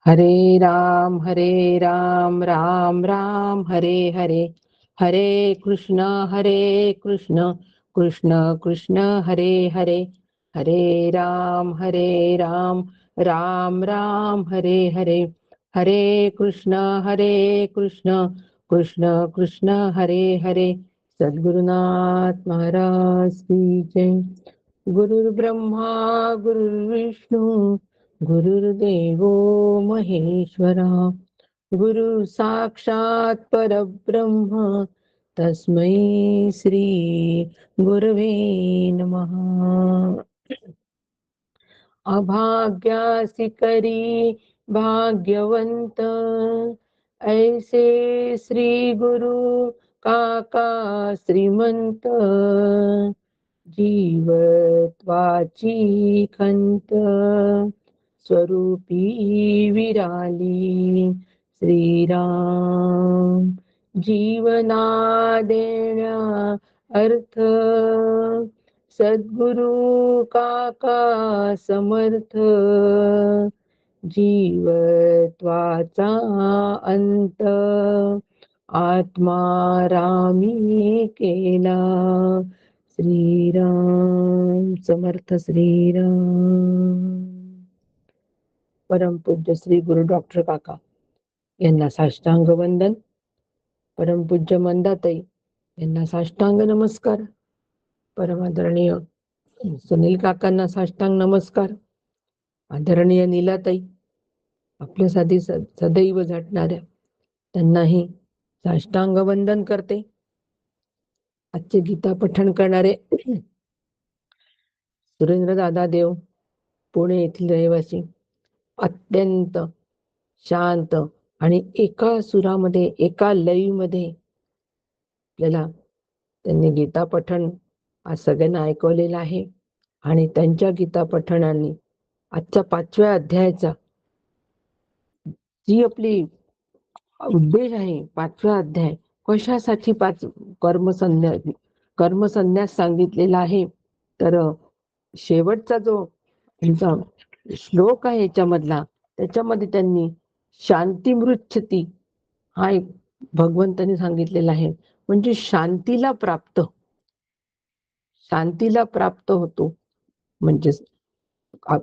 हरे राम राम राम हरे हरे, हरे कृष्ण कृष्ण कृष्ण हरे हरे, हरे राम राम राम हरे हरे, हरे कृष्ण कृष्ण कृष्ण हरे हरे. सद्गुरुनाथ महाराज की जय. गुरुर्ब्रह्मा गुरुर्विष्णू गुरुर्देवो महेश्वरा, गुरु साक्षात परब्रह्म तस्मै श्री गुरवे नमः. अभाग्यासी करी भाग्यवंत, ऐसे श्री गुरु काका श्रीमंत, जीवत्वाची खंत स्वरूपी विराली श्रीराम. जीवना देण्या अर्थ सद्गुरु काका समर्थ, जीवत्वाचा अंत आत्मारामी केला श्रीराम. समर्थ श्रीराम. परमपूज्य श्री गुरु डॉक्टर काका यांना साष्टांग वंदन. परमपूज्य मंदाताई यांना साष्टांग नमस्कार. परमादरणीय सुनील काकांना साष्टांग नमस्कार. आदरणीय नीलाताई आपल्यासाठी सदैव झटणाऱ्या त्यांनाही साष्टांग वंदन करते. आजचे गीता पठण करणारे सुरेंद्र दादा देव पुणे येथील रहिवासी, अत्यंत शांत आणि एका सुरामध्ये एका लयीमध्ये आपल्याला त्यांनी गीता पठण आज सगळ्यांना ऐकवलेलं आहे. आणि त्यांच्या गीता पठणाने आजच्या 5व्या अध्यायाचा जी आपली उद्देश आहे, 5वा अध्याय कशासाठी कर्मसन्यास सांगितलेला आहे. तर शेवटचा जो श्लोक आहे याच्यामधला, त्याच्यामध्ये त्यांनी शांती मृच्छती हा एक भगवंतांनी सांगितलेला आहे. म्हणजे शांतीला प्राप्त होतो. म्हणजे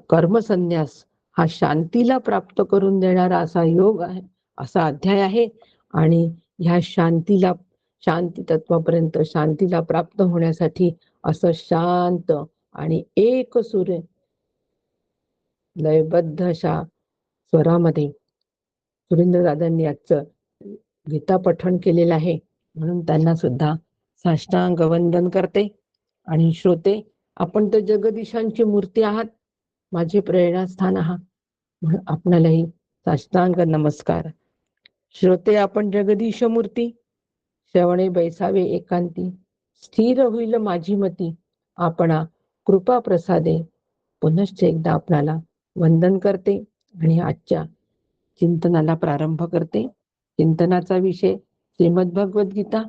कर्मसन्यास हा शांतीला प्राप्त करून देणारा असा योग आहे, असा अध्याय आहे. आणि ह्या शांती तत्वापर्यंत शांतीला प्राप्त होण्यासाठी असं शांत आणि एक सूर लयबद्ध अशा स्वरामध्ये सुरेंद्र दादांनी आजचं गीता पठण केलेलं आहे. म्हणून त्यांना सुद्धा साष्टांग वंदन करते. आणि श्रोते, आपण तर जगदीशांची मूर्ती आहात, माझे प्रेरणास्थान आहात, म्हणून आपणालाही साष्टांग नमस्कार. श्रोते, आपण जगदीश मूर्ती, श्रवणे बैसावे एकांती, स्थिर होईल माझी मती, आपणा कृपा प्रसादे. पुनश्च एकदा आपणाला वंदन करते आणि आजच्या चिंतनाला प्रारंभ करते. चिंतनाचा विषय श्रीमद भगवद्गीता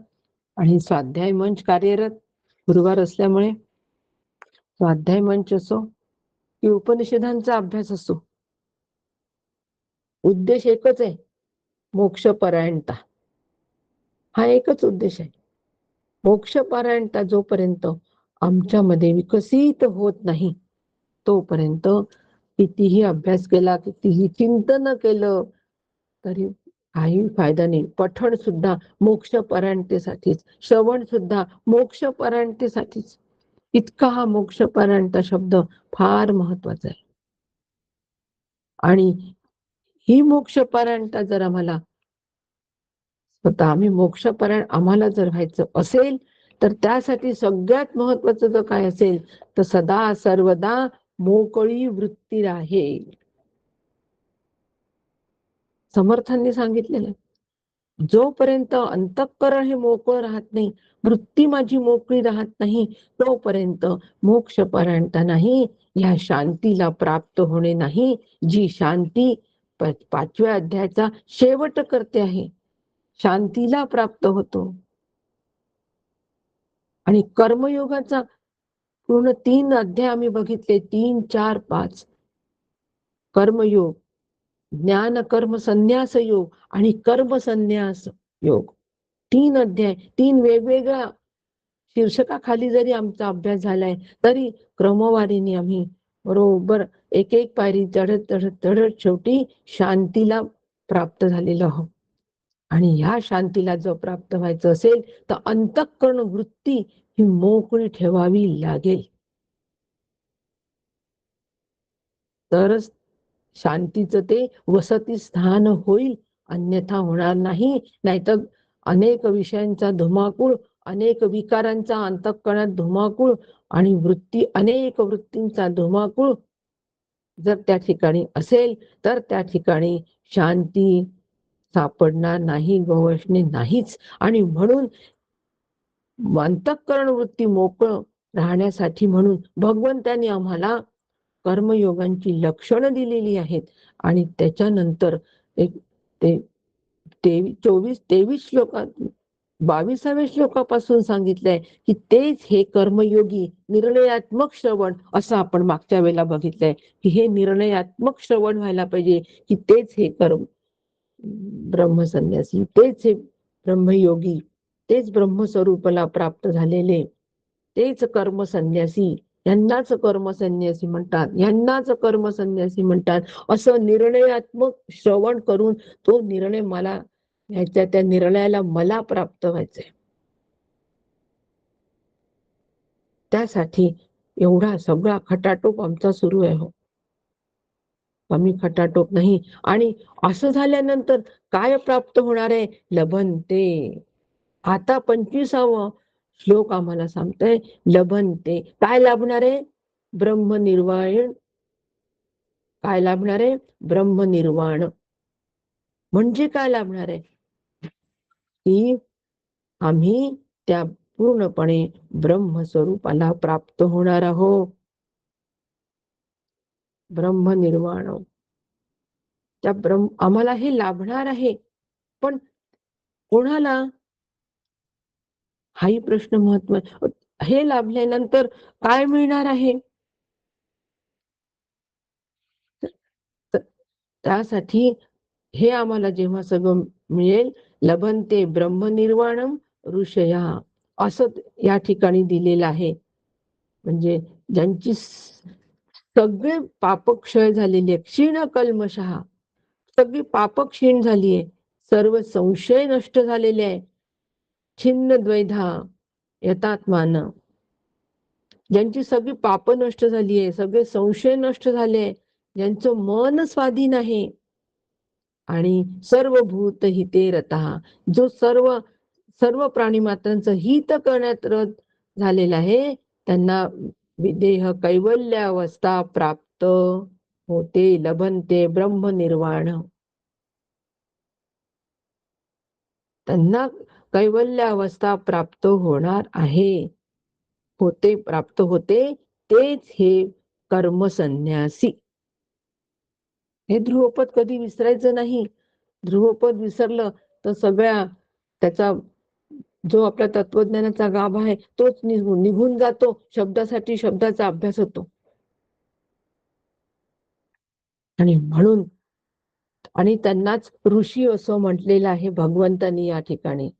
आणि स्वाध्याय मंच कार्यरत. गुरुवार असल्यामुळे स्वाध्याय मंच असो की उपनिषदांचा अभ्यास असो, उद्देश एकच आहे, मोक्षपरायणता. हा एकच उद्देश आहे. मोक्षपरायणता जोपर्यंत आमच्यामध्ये विकसित होत नाही, तोपर्यंत कितीही अभ्यास केला, कितीही चिंतन केलं तरी काही फायदा नाही. पठण सुद्धा मोक्षपरायणतेसाठीच, श्रवण सुद्धा मोक्षपरायणतेसाठीच. इतका हा मोक्षपरायणता शब्द फार महत्वाचा आहे. आणि ही मोक्षपरायणता जर आम्हाला आम्ही मोक्षपरायण आम्हाला जर व्हायचं असेल, तर त्यासाठी सगळ्यात महत्वाचं जर काय असेल तर सदा सर्वदा मोकळी वृत्ती राहील. समर्थांनी सांगितलेलं, जोपर्यंत अंतःकरण हे मोकळं राहत नाही, वृत्ती माझी मोकळी राहत नाही, तोपर्यंत मोक्षपरायणता नाही, या शांतीला प्राप्त होणे नाही. जी शांती 5व्या अध्यायाचा शेवट करते आहे, शांतीला प्राप्त होतो. आणि कर्मयोगाचा पूर्ण 3 अध्याय आम्ही बघितले, 3, 4, 5. कर्मयोग ज्ञान कर्म संन्यास योग आणि कर्म संन्यास योग, 3 अध्याय, 3 वेगवेगळ्या शीर्षकाखाली जरी आमचा अभ्यास झालाय तरी क्रमवारीने आम्ही बरोबर एक एक पायरी चढत चढत चढत शेवटी शांतीला प्राप्त झालेलो आहोत. आणि ह्या शांतीला जर प्राप्त व्हायचं असेल तर अंतःकरण वृत्ती ही मोकळी ठेवावी लागेल, तरच शांतीचं ते वसती स्थान होईल, अन्यथा होणार नाही. नाहीतर अनेक विषयांचा धुमाकूळ, अनेक विकारांचा अंतःकरणात धुमाकूळ आणि अनेक वृत्तींचा धुमाकूळ जर त्या ठिकाणी असेल तर त्या ठिकाणी शांती सापडणार नाही, गवसणे नाहीच. आणि म्हणून अंतःकरण वृत्ती मोकळं राहण्यासाठी म्हणून भगवंतांनी आम्हाला कर्मयोगांची लक्षणं दिलेली आहेत. आणि त्याच्यानंतर एक ते 23 श्लोकात 22व्या श्लोकापासून सांगितलंय की तेच हे कर्मयोगी निर्णयात्मक श्रवण, असं आपण मागच्या वेळेला बघितलंय की हे निर्णयात्मक श्रवण व्हायला पाहिजे, की तेच हे ब्रह्मसन्यासी, तेच हे ब्रह्मयोगी, तेच ब्रह्मस्वरूपाला प्राप्त झालेले, तेच कर्मसन्यासी, यांनाच कर्मसन्यासी म्हणतात, यांनाच कर्मसन्यासी म्हणतात. असं निर्णयात्मक श्रवण करून तो निर्णय मला घ्यायचा, त्या निर्णयाला मला प्राप्त व्हायचंय. त्यासाठी एवढा सगळा खटाटोप आमचा सुरू आहे. हो, कमी खटाटोप नाही. आणि असं झाल्यानंतर काय प्राप्त होणार आहे? लभन्ते. आता 25वा श्लोक आम्हाला सांगतोय लभन्ते. काय लाभणार आहे? ब्रह्मनिर्वाण. काय लाभणार आहे? ब्रह्मनिर्वाण. म्हणजे काय लाभणार आहे? की आम्ही त्या पूर्णपणे ब्रह्मस्वरूपाला प्राप्त होणार आहोत. ब्रह्मनिर्वाण. त्या आम्हाला हे लाभणार आहे, पण कोणाला? हाही प्रश्न महत्वाचा. हे लाभल्यानंतर काय मिळणार आहे? त्यासाठी हे आम्हाला जेव्हा सगळं मिळेल, लभन्ते ब्रह्मनिर्वाणम ऋषया, असं या ठिकाणी दिलेलं आहे. म्हणजे ज्यांची सगळे पापक्षय झालेली आहे, क्षीण कल्मषः, सगळी पाप क्षीण झाली आहे, सर्व संशय नष्ट झालेले आहे, छिन्न द्वैधा यतात्मान, ज्यांची सगळी पाप नष्ट झाली आहे, सगळे संशय नष्ट झाले, ज्यांचं मन स्वाधीन आहे, आणि सर्व भूत हिते रता, जो सर्व प्राणी मात्रांचं हित करण्यात रत झालेला आहे, त्यांना विदेह कैवल्य अवस्था प्राप्त होते. लभन्ते ब्रह्मनिर्वाण. त्यांना कैवल्य अवस्था प्राप्त होणार आहे, होते, प्राप्त होते. तेच हे कर्मसन्यासी. हे ध्रुवपद कधी विसरायचं नाही. ध्रुवपद विसरलं तर सगळ्या त्याचा जो आपल्या तत्वज्ञानाचा गाभा आहे तोच निघून जातो. शब्दासाठी शब्दाचा अभ्यास होतो. आणि म्हणून आणि त्यांनाच ऋषी असं म्हटलेलं आहे भगवंतांनी. या ठिकाणी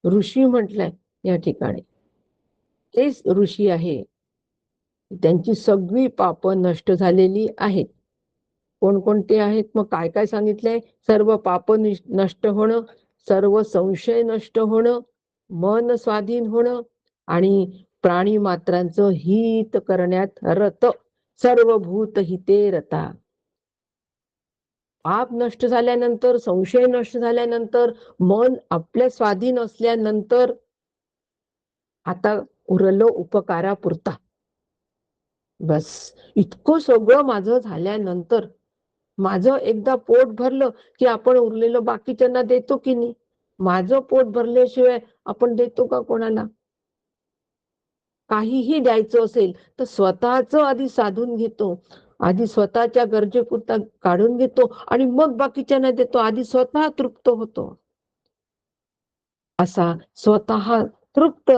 ऋषी म्हटलंय. या ठिकाणी तेच ऋषी आहे, त्यांची सगळी पाप नष्ट झालेली आहेत. कोणकोणते आहेत? मग काय काय सांगितलंय? सर्व पाप नष्ट होणं, सर्व संशय नष्ट होणं, मन स्वाधीन होणं, आणि प्राणी मात्रांचं हित करण्यात रत, सर्व भूत हिते रता. पाप नष्ट झाल्यानंतर, संशय नष्ट झाल्यानंतर, मन आपल्या स्वाधीन असल्यानंतर आता उरलं उपकारापुरता. बस इतकं सगळं माझं झाल्यानंतर, माझं एकदा पोट भरलं की आपण उरलेलं बाकीच्यांना देतो की नाही? माझं पोट भरल्याशिवाय आपण देतो का कोणाला? काहीही द्यायचं असेल तर स्वतःच आधी साधून घेतो, आधी स्वतःच्या गरजेपुरता काढून घेतो आणि मग बाकीच्यांना देतो. आधी स्वतः तृप्त होतो. असा स्वतः तृप्त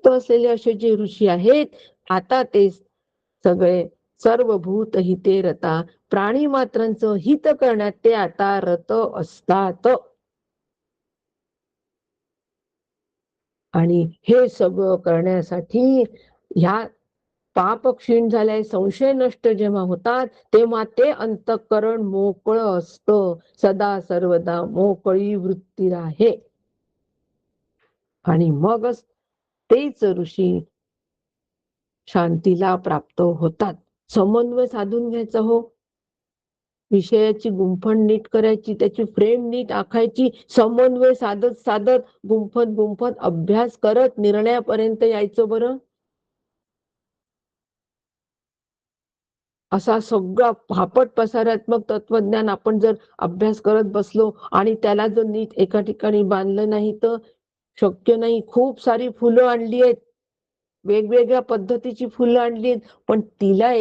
असलेले असे जे ऋषी आहेत, आता ते सगळे सर्वभूत हिते रता, प्राणी मात्रांचं हित करण्यात ते आता रत असतात. आणि हे सगळं करण्यासाठी ह्या पाप क्षीण झालाय, संशय नष्ट जेव्हा होतात तेव्हा ते अंतःकरण मोकळं असतं, सदा सर्वदा मोकळी वृत्ती आहे. आणि मगच तेच ऋषी शांतीला प्राप्त होतात. समन्वय साधून घ्यायचा हो, विषयाची गुंफण नीट करायची, त्याची फ्रेम नीट आखायची, समन्वय साधत साधत गुंफत अभ्यास करत निर्णयापर्यंत यायचं. बरं, असा सगळा फापट पसारात्मक तत्वज्ञान आपण जर अभ्यास करत बसलो आणि त्याला जर नीट एका ठिकाणी बांधलं नाही तर शक्य नाही. खूप सारी फुलं आणली आहेत, वेगवेगळ्या पद्धतीची फुलं आणली आहेत, पण तिला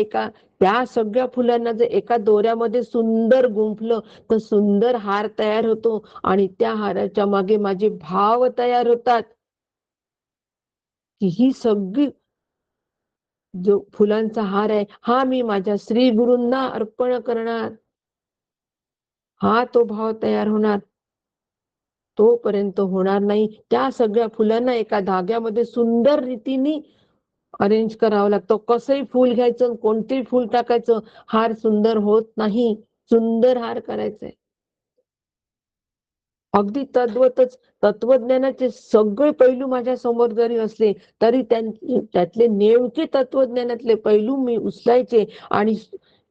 त्या सगळ्या फुलांना जर एका दोऱ्यामध्ये सुंदर गुंफलं तर सुंदर हार तयार होतो. आणि त्या हाराच्या मागे माझे भाव तयार होतात की ही सगळी जो फुलांचा हार आहे हा मी माझ्या श्री गुरूंना अर्पण करणार, हा तो भाव तयार होणार. तोपर्यंत होणार नाही. त्या सगळ्या फुलांना एका धाग्यामध्ये सुंदर रीतीने अरेंज करावं लागतं. कसंही फुल घ्यायचं, कोणतेही फुल टाकायचं, हार सुंदर होत नाही. सुंदर हार करायचंय. अगदी तद्वतच तत्वज्ञानाचे सगळे पैलू माझ्या समोर जरी असले तरी त्यातले नेमके तत्वज्ञानातले पैलू मी उचलायचे आणि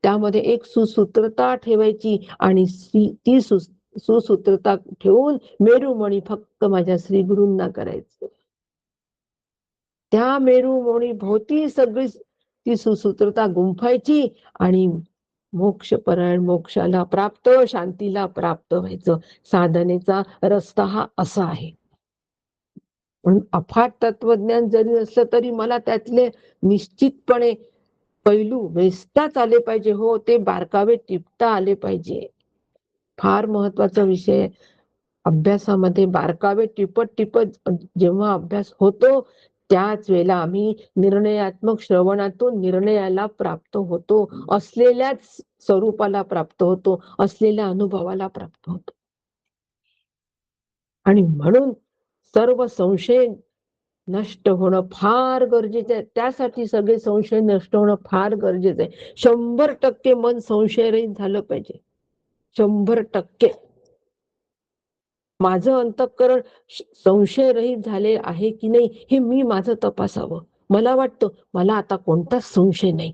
त्यामध्ये एक सुसूत्रता ठेवायची आणि ती सुसूत्रता ठेवून मेरुमणी फक्त माझ्या श्री गुरूंना करायचं. त्या मेरुमणी भोवती सगळी ती सुसूत्रता गुंफायची आणि मोक्षपरायण, मोक्षाला प्राप्त, शांतीला प्राप्त व्हायचं. साधनेचा रस्ता हा असा आहे. म्हणून अफाट तत्वज्ञान जरी असलं तरी मला त्यातले निश्चितपणे पैलू वेचताच आले पाहिजे. हो, ते बारकावे टिपता आले पाहिजे. फार महत्वाचा विषय. अभ्यासामध्ये बारकावे टिपत जेव्हा अभ्यास होतो त्याच वेळेला आम्ही निर्णयात्मक श्रवणातून निर्णयाला प्राप्त होतो, असलेल्याच स्वरूपाला प्राप्त होतो, असलेल्या अनुभवाला प्राप्त होतो. आणि म्हणून सर्व संशय नष्ट होणं फार गरजेचं आहे. त्यासाठी सगळे संशय नष्ट होणं फार गरजेचं आहे. 100% मन संशयरहित झालं पाहिजे. 100%. माझं अंतःकरण संशयरहित झाले आहे की नाही हे मी माझं तपासावं. मला वाटतं मला आता कोणताच संशय नाही.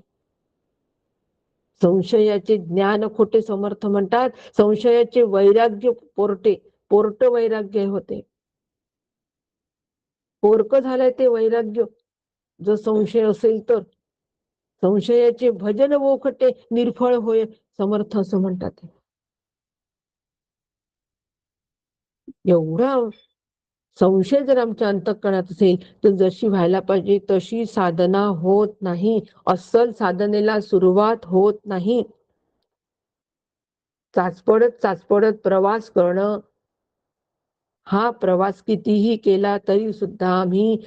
संशयाचे ज्ञान खोटे समर्थ म्हणतात, संशयाचे वैराग्य पोरट वैराग्य होते. पोरक झालंय ते वैराग्य जर संशय असेल तर. संशयाचे भजन वोखटे निर्फळ होय समर्थ असं म्हणतात. एवढा संशय जर आमच्या अंतःकरणात असेल तर जशी व्हायला पाहिजे तशी साधना होत नाही, अस्सल साधनेला सुरुवात होत नाही. चाचपडत प्रवास करणं, हा प्रवास कितीही केला तरी सुद्धा आम्ही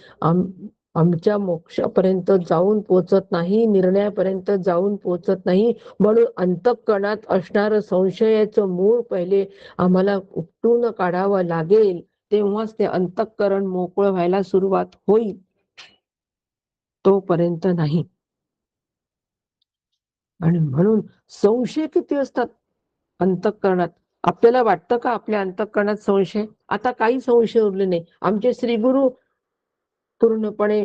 आमच्या मोक्षापर्यंत जाऊन पोचत नाही, निर्णयापर्यंत जाऊन पोचत नाही. म्हणून अंतःकरणात असणारं संशयाचं मूळ पहिले आम्हाला उपटून काढावं लागेल, तेव्हाच ते अंतःकरण मोकळं व्हायला सुरुवात होईल, तोपर्यंत नाही. आणि म्हणून संशय किती असतात अंतःकरणात? आपल्याला वाटतं का आपल्या अंतःकरणात संशय? आता काही संशय उरले नाही. आमचे श्रीगुरु पूर्णपणे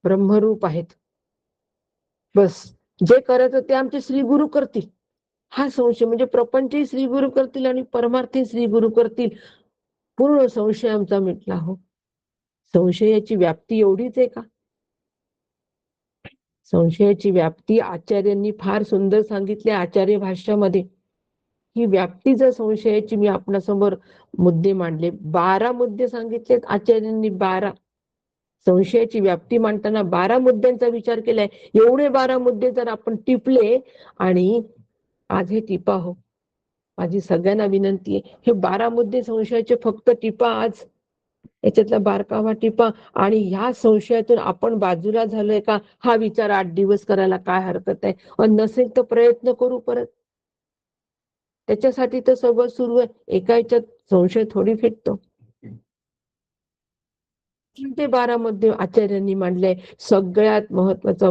ब्रह्मरूप आहेत. बस जे करायचं ते आमचे श्रीगुरु करतील, हा संशय. म्हणजे प्रपंचही श्रीगुरु करतील आणि परमार्थी श्रीगुरु करतील. पूर्ण संशय आमचा मिटला. हो, संशयाची व्याप्ती एवढीच आहे का? संशयाची व्याप्ती आचार्यांनी फार सुंदर सांगितले आचार्य भाष्यामध्ये. ही व्याप्ती जर संशयाची मी आपणासमोर मुद्दे मांडले, 12 मुद्दे सांगितलेत आचार्यांनी. 12 संशयाची व्याप्ती मांडताना 12 मुद्द्यांचा विचार केलाय. एवढे 12 मुद्दे जर आपण टिपले, आणि आज हे टिपा हो, माझी सगळ्यांना विनंती आहे, हे 12 मुद्दे संशयाचे फक्त टिपा आज. याच्यातला बारकावा टिपा आणि ह्या संशयातून आपण बाजूला झालोय का हा विचार 8 दिवस करायला काय हरकत आहे. आणि नसेल तर प्रयत्न करू परत. त्याच्यासाठी तर सगळं सुरू आहे. एका ह्याच्यात संशय थोडी फिटतो. 3 ते 12 मध्ये आचार्यांनी मांडलंय. सगळ्यात महत्वाचा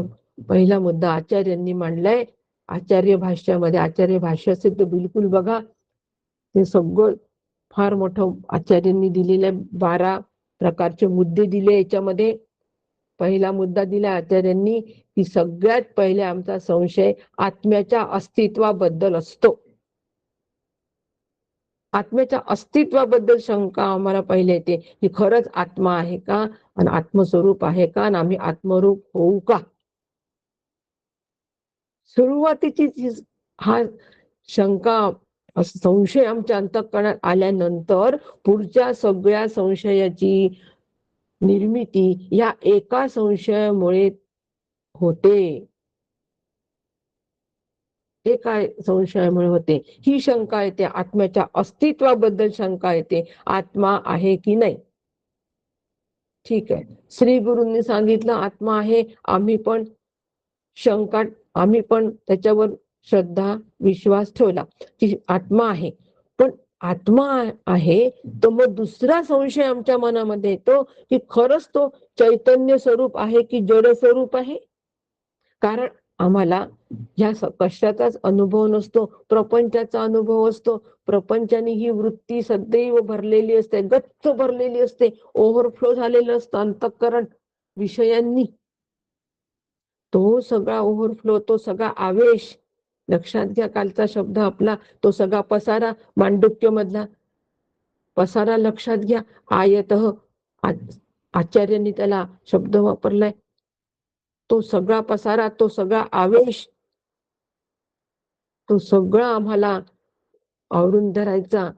पहिला मुद्दा आचार्यांनी मांडलाय. आचार्य भाष्यामध्ये, आचार्य भाष्य असेल तर बिलकुल बघा. ते सगळं फार मोठं आचार्यांनी दिलेले 12 प्रकारचे मुद्दे दिले याच्यामध्ये. पहिला मुद्दा दिला आचार्यांनी की सगळ्यात पहिले आमचा संशय आत्म्याच्या अस्तित्वाबद्दल असतो. आत्म्याच्या अस्तित्वाबद्दल शंका आम्हाला पहिले येते की खरंच आत्मा आहे का आणि आत्मस्वरूप आहे का आणि आम्ही आत्मरूप होऊ का. सुरुवातीची हा शंका संशय आमच्या अंतःकरणात आल्यानंतर पुढच्या सगळ्या संशयाची निर्मिती या एका संशयामुळे होते. एका संशयामुळे होते. ही शंका येते, आत्म्याच्या अस्तित्वाबद्दल शंका येते. आत्मा आहे की नाही. ठीक आहे, श्री गुरूंनी सांगितलं आत्मा आहे. आम्ही पण त्याच्यावर श्रद्धा विश्वास ठेवला की आत्मा आहे. पण आत्मा आहे तर मग दुसरा संशय आमच्या मनामध्ये येतो की खरंच तो चैतन्य स्वरूप आहे की जड स्वरूप आहे. कारण आम्हाला ह्या कशाचाच अनुभव नसतो, प्रपंचाचा अनुभव असतो. प्रपंचाने ही वृत्ती सदैव भरलेली असते, गच्च भरलेली असते, ओव्हरफ्लो झालेलं असतं अंतःकरण विषयांनी. तो सगळा ओव्हरफ्लो, तो सगळा आवेश, लक्षात घ्या कालचा शब्द आपला, तो सगळा पसारा, मांडुक्य मधला पसारा लक्षात घ्या. आयतः आचार्यांनी त्याला शब्द वापरलाय. तो सगळा पसारा, तो सगळा आवेश, तो सगळा आम्हाला आवरून धरायचा.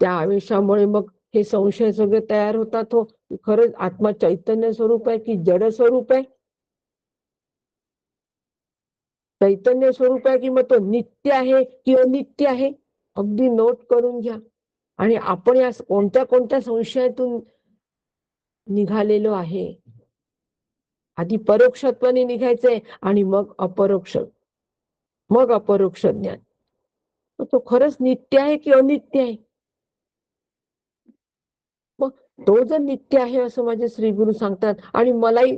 त्या आवेशामुळे मग हे संशय सगळे तयार होतात. हो, खरंच आत्मा चैतन्य स्वरूप आहे की जड स्वरूप आहे. चैतन्य स्वरूप आहे की मग तो नित्य आहे की अनित्य आहे. अगदी नोट करून घ्या. आणि आपण या कोणत्या कोणत्या संशयातून निघालेलो आहे. आधी परोक्षत्वाने निघायचंय आणि मग अपरोक्ष ज्ञान. तो खरंच नित्य आहे की अनित्य आहे. मग तो जर नित्य आहे असं माझे श्री गुरु सांगतात आणि मलाही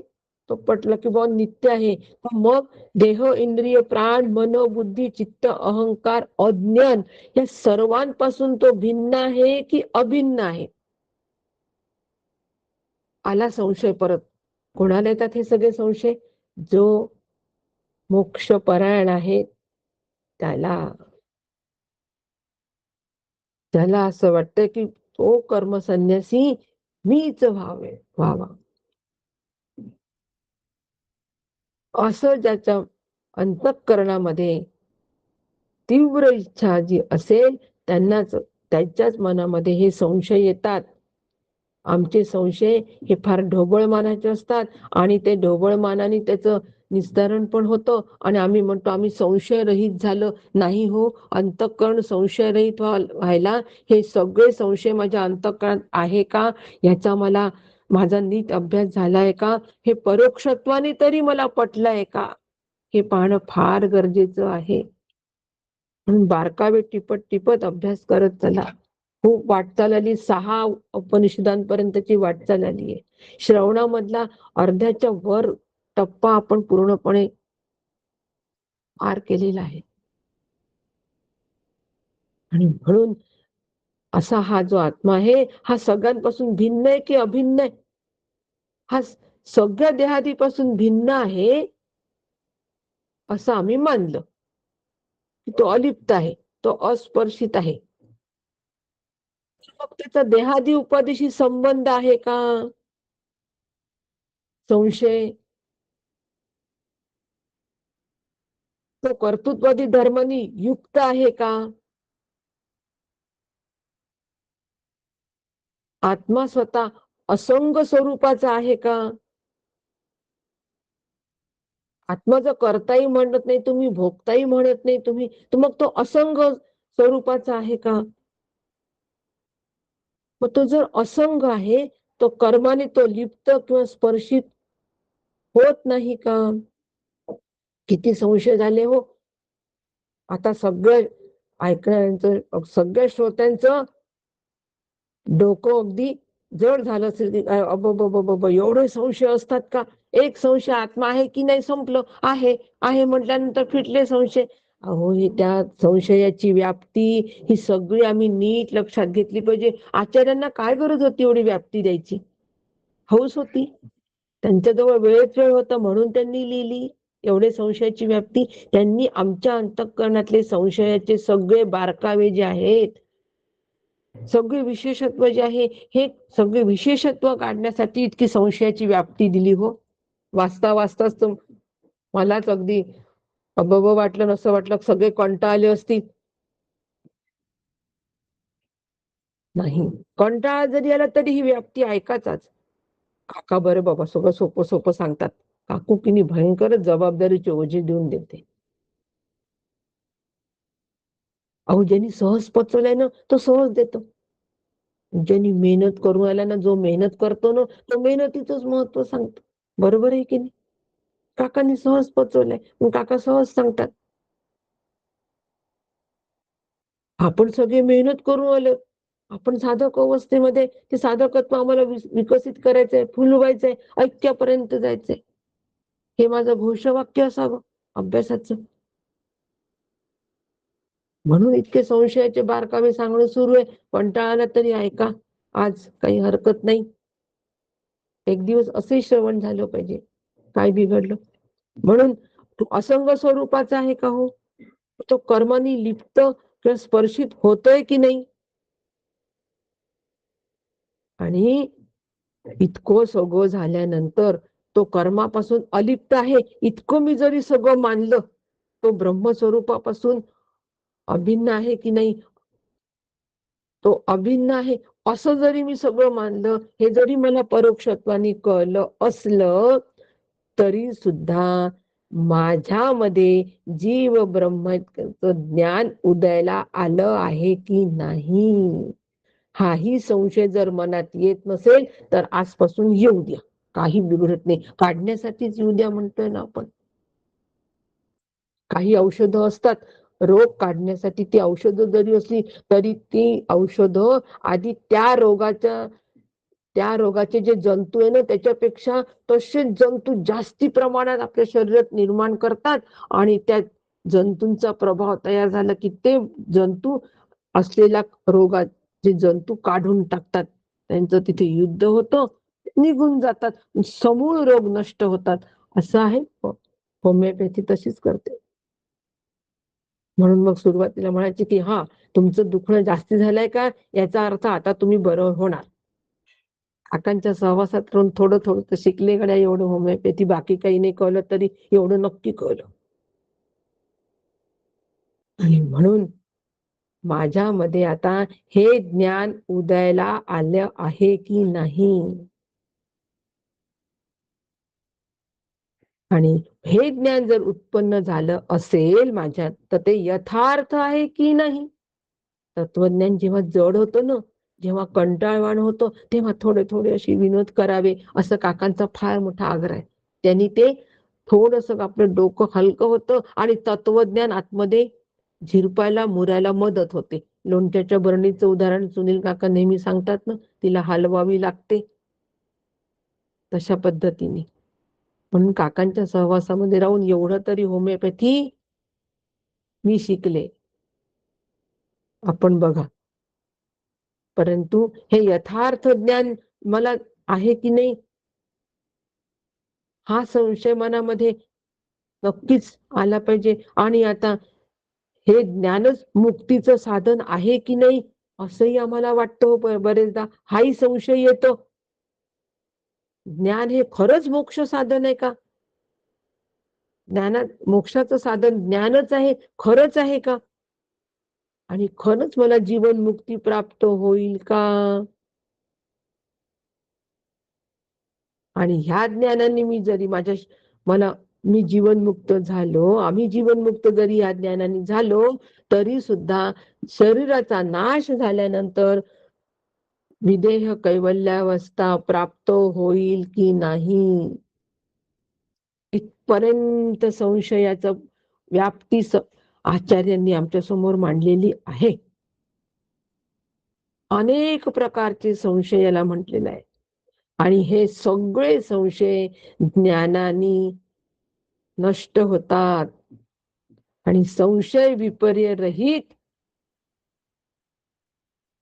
तो पटलं की बुवा नित्य आहे, मग देह, इंद्रिय, प्राण, मन, बुद्धी, चित्त, अहंकार, अज्ञान या सर्वांपासून तो भिन्न आहे की अभिन्न आहे. आला संशय परत. कोणाला येतात हे सगळे संशय? जो मोक्षपरायण आहे त्याला असं वाटतं की तो कर्मसन्यासी मीच व्हावा. असं ज्याच्या अंतःकरणामध्ये तीव्र इच्छा जी असेल त्यांच्याच मनामध्ये हे संशय येतात. आमचे संशय हे फार ढोबळमानाचे असतात आणि ते ढोबळमानाने त्याचं निस्तारण पण होतं आणि आम्ही म्हणतो आम्ही संशयरहित झालं. नाही हो, अंतःकरण संशयरहित व्हायला हे सगळे संशय माझ्या अंतःकरणात आहे का याचा माझा नीट अभ्यास झालाय का, हे परोक्षत्वाने तरी मला पटलंय का, हे पाहणं फार गरजेचं आहे. म्हणून बारकावे टिपत टिपत अभ्यास करत चला. खूप वाटचाल आली. 6 उपनिषदांपर्यंतची वाटचाल आली आहे. श्रवणामधला अर्ध्याच्या वर टप्पा आपण पूर्णपणे पार केलेला आहे. आणि म्हणून असा हा जो आत्मा आहे हा सगळ्यांपासून भिन्न आहे की अभिन्न आहे. हा सगळ्या देहादीपासून भिन्न आहे असं आम्ही मानलं. तो अलिप्त आहे, तो अस्पर्शित आहे. मग त्याचा देहादी उपाधीशी संबंध आहे का? संशय. तो कर्तृत्वादी धर्मानी युक्त आहे का? आत्मा स्वतः असंग स्वरूपाचा आहे का? आत्मा जर करताही म्हणत नाही तुम्ही, भोगताही म्हणत नाही तुम्ही, तर मग तो असंग स्वरूपाचा आहे का? मग तो जर असंग आहे, तो कर्माने तो लिप्त किंवा स्पर्शित होत नाही का? किती संशय झाले हो. आता सगळं ऐकणाऱ्यांचं, सगळ्या श्रोत्यांचं डोकं अगदी जड झालं असेल की काय, अबबबबब एवढे संशय असतात का? एक संशय आत्मा आहे की नाही संपलं. आहे, आहे म्हटल्यानंतर फिटले संशय. अहो, ही त्या संशयाची व्याप्ती ही सगळी आम्ही नीट लक्षात घेतली पाहिजे. आचार्यांना काय गरज होती एवढी व्याप्ती द्यायची? हौस होती. त्यांच्याजवळ वेळच वेळ होता म्हणून त्यांनी लिहिली एवढे संशयाची व्याप्ती. त्यांनी आमच्या अंतःकरणातले संशयाचे सगळे बारकावे जे आहेत, सगळे विशेषत्व जे आहे, हे सगळे विशेषत्व काढण्यासाठी इतकी संशयाची व्याप्ती दिली हो. वाचता वाचताच मलाच अगदी अबब वाटलं, नसं वाटलं, सगळे कंटाळले असतील. नाही, कंटाळा जरी आला तरी ही व्याप्ती ऐकाचाच. काका बरं बाबा सगळं सोपं सोपं सांगतात. काकू किनी भयंकरच जबाबदारीची ओझी देऊन देते. अहो, ज्यांनी सहज पचवलंय ना, तो सहज देतो. ज्यांनी मेहनत करून आला ना, जो मेहनत करतो ना, तो मेहनतीचंच महत्व सांगतो. बरोबर आहे की नाही? काकांनी सहज पचवलंय, मग काका सहज सांगतात. आपण सगळे मेहनत करून आलोत. आपण साधक अवस्थेमध्ये ते साधकत्व आम्हाला विकसित करायचंय, फुलवायचंय, ऐक्यापर्यंत जायचंय. हे माझं घोषवाक्य असावं अभ्यासाचं. म्हणून इतके संशयाचे बारकावे सांगणं सुरू आहे. कंटाळा आला तरी ऐका. आज काही हरकत नाही. एक दिवस असे श्रवण झालं पाहिजे. काय बिघडलं? म्हणून तो असंग स्वरूपाचा आहे का हो? तो कर्मानी लिप्त किंवा स्पर्शित होतोय की नाही? आणि इतकं सगळं झाल्यानंतर तो कर्मापासून अलिप्त आहे इतकं मी जरी सगळं मानलं, तो ब्रह्मस्वरूपापासून अभिन्न आहे की नाही? तो अभिन्न आहे असं जरी मी सगळं मानलं, हे जरी मला परोक्षत्वाने कळलं असलं, तरी सुद्धा माझ्यामध्ये जीव ब्रह्माचं ज्ञान उदयाला आलं आहे की नाही, हाही संशय जर मनात येत नसेल तर आजपासून येऊ द्या. काही बिघडत नाही. काढण्यासाठीच येऊ द्या म्हणतोय ना आपण. काही औषधं असतात, रोग काढण्यासाठी ती औषधं जरी असली तरी ती औषधं आधी त्या रोगाचे जे जंतू आहे ना, त्याच्यापेक्षा तसेच जंतू जास्ती प्रमाणात आपल्या शरीरात निर्माण करतात आणि त्या जंतूंचा प्रभाव तयार झाला की ते जंतू असलेल्या रोगात जे जंतू काढून टाकतात. त्यांचं तिथे युद्ध होतं, निघून जातात, समूळ रोग नष्ट होतात. असं आहे होमिओपॅथी तशीच करते. म्हणून मग सुरुवातीला म्हणायचे की हा तुमचं दुखणं जास्ती झालंय का, याचा अर्थ आता तुम्ही बरं होणार. काकांच्या सहवासात राहून थोडं थोडं तर शिकले गड्या एवढं होमिओपॅथी, बाकी काही नाही कळलं तरी एवढं नक्की कळलं. आणि म्हणून माझ्यामध्ये आता हे ज्ञान उदयाला आलं आहे की नाही, आणि हे ज्ञान जर उत्पन्न झालं असेल माझ्यात तर ते यथार्थ आहे की नाही. तत्वज्ञान जेव्हा जड होतं ना, जेव्हा कंटाळवाण होतं, तेव्हा थोडे थोडे असे विनोद करावे असं काकांचा फार मोठा आग्रह आहे. त्यांनी ते थोडस आपलं डोकं हलकं होतं आणि तत्वज्ञान आतमध्ये झिरपायला मुरायला मदत होते. लोणच्याच्या बरणीचं उदाहरण सुनील काका नेहमी सांगतात ना, तिला हलवावी लागते तशा पद्धतीने. म्हणून काकांच्या सहवासामध्ये राहून एवढं तरी होमिओपॅथी मी शिकले. आपण बघा, परंतु हे यथार्थ ज्ञान मला आहे की नाही, हा संशय मनामध्ये नक्कीच आला पाहिजे. आणि आता हे ज्ञानच मुक्तीचं साधन आहे की नाही असंही आम्हाला वाटतं बरेचदा. हाही संशय येतो, ज्ञान हे खरंच मोक्ष साधन आहे का? ज्ञानात मोक्षाचं साधन ज्ञानच आहे, खरंच आहे का? आणि खरंच मला जीवन मुक्ती प्राप्त होईल का? आणि ह्या ज्ञानाने मी जरी मला मी जीवनमुक्त झालो, आम्ही जीवनमुक्त जरी या ज्ञानाने झालो, तरी सुद्धा शरीराचा नाश झाल्यानंतर विदेह कैवल्यावस्था प्राप्त होईल की नाही, इथपर्यंत संशयाचं व्याप्ती आचार्यांनी आमच्या समोर मांडलेली आहे. अनेक प्रकारचे संशय याला म्हटलेलं आहे आणि हे सगळे संशय ज्ञानाने नष्ट होतात आणि संशय विपर्य रहित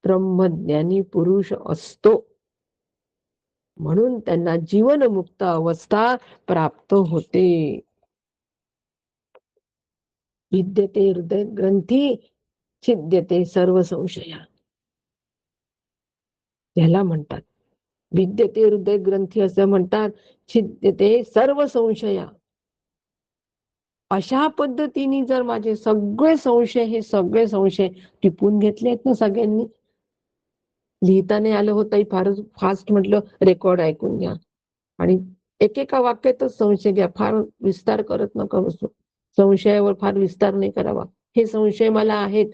ब्रह्मज्ञानी पुरुष असतो, म्हणून त्यांना जीवनमुक्त अवस्था प्राप्त होते. विद्यते हृदय ग्रंथी छिद्यते सर्व संशया, याला म्हणतात. विद्यते हृदय ग्रंथी असं म्हणतात, छिद्यते सर्व संशया. अशा पद्धतीने जर माझे सगळे संशय, हे सगळे संशय टिपून घेतलेत ना सगळ्यांनी, लिहिता नाही आलं होतं, फारच फास्ट म्हटलं, रेकॉर्ड ऐकून घ्या आणि एकेका वाक्यातच संशय घ्या, फार विस्तार करत नका बसू. संशयावर फार विस्तार नाही करावा. हे संशय मला आहेत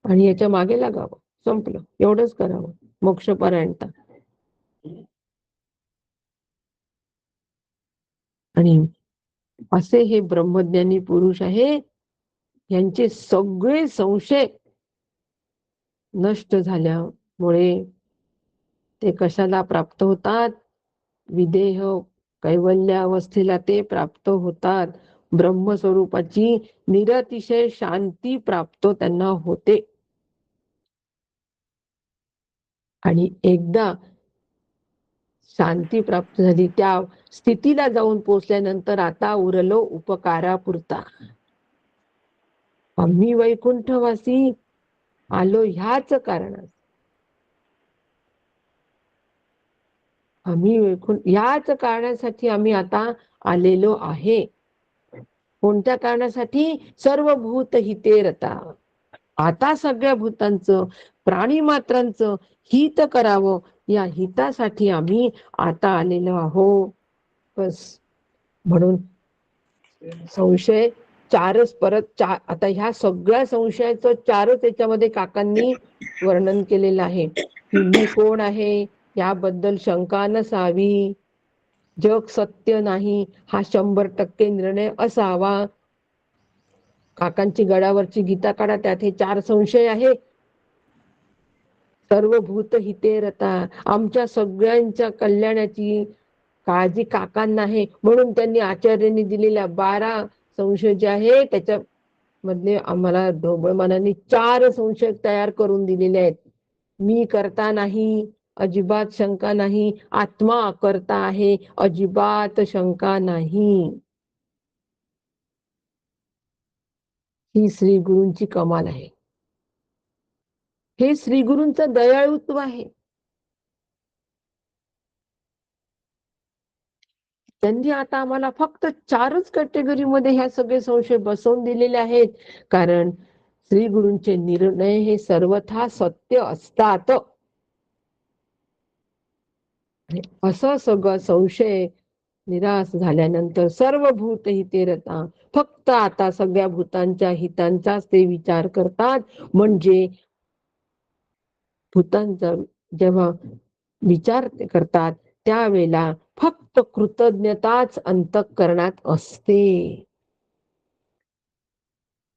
आणि याच्या मागे लागावं, संपलं, एवढंच करावं. मोक्षपरायणता. आणि असे हे ब्रह्मज्ञानी पुरुष आहे, यांचे सगळे संशय नष्ट झाल्यामुळे ते कशाला प्राप्त होतात? विदेह कैवल्य अवस्थेला ते प्राप्त होतात. ब्रह्मस्वरूपाची निरतिशय शांती प्राप्त त्यांना होते. आणि एकदा शांती प्राप्त झाली, त्या स्थितीला जाऊन पोचल्यानंतर आता उरलो उपकारापुरता. आम्ही वैकुंठवासी आलो ह्याच कारणास, आम्ही याच कारणासाठी आम्ही आता आलेलो आहे. कोणत्या कारणासाठी? सर्व भूत हिते रता. आता सगळ्या भूतांचं, प्राणी मात्रांचं हित करावं, या हितासाठी आम्ही आता आलेलो आहोत. बस. म्हणून संशय चारच, परत आता ह्या सगळ्या संशयाचं चारच याच्यामध्ये काकांनी वर्णन केलेलं आहे की मी कोण आहे याबद्दल शंका नसावी, जग सत्य नाही हा 100% निर्णय असावा. काकांची गडावरची गीता काढा, त्यात हे 4 संशय आहे. सर्व भूत हिते रता, आमच्या सगळ्यांच्या कल्याणाची काळजी काकांना आहे, म्हणून त्यांनी आचार्यांनी दिलेल्या 12 संशय जे आहे त्याच्या मधले आम्हाला ढोबळ मनाने 4 संशय तयार करून दिलेले आहेत. मी करता नाही, अजिबात शंका नाही, आत्मा करता आहे, अजिबात शंका नाही. ही श्री गुरूंची कमाल आहे. हे श्री गुरूंचं दयाळुत्व आहे. त्यांनी आता आम्हाला फक्त 4च कॅटेगरीमध्ये ह्या सगळे संशय बसवून दिलेले आहेत, कारण श्री गुरूंचे निर्णय हे सर्वथा सत्य असतात. असं सगळं संशय निराश झाल्यानंतर सर्व भूत हिते रता, फक्त आता सगळ्या भूतांच्या हितांचाच ते विचार करतात. म्हणजे भूतांचा जेव्हा विचार करतात त्यावेळेला फक्त कृतज्ञताच अंतःकरणात असते.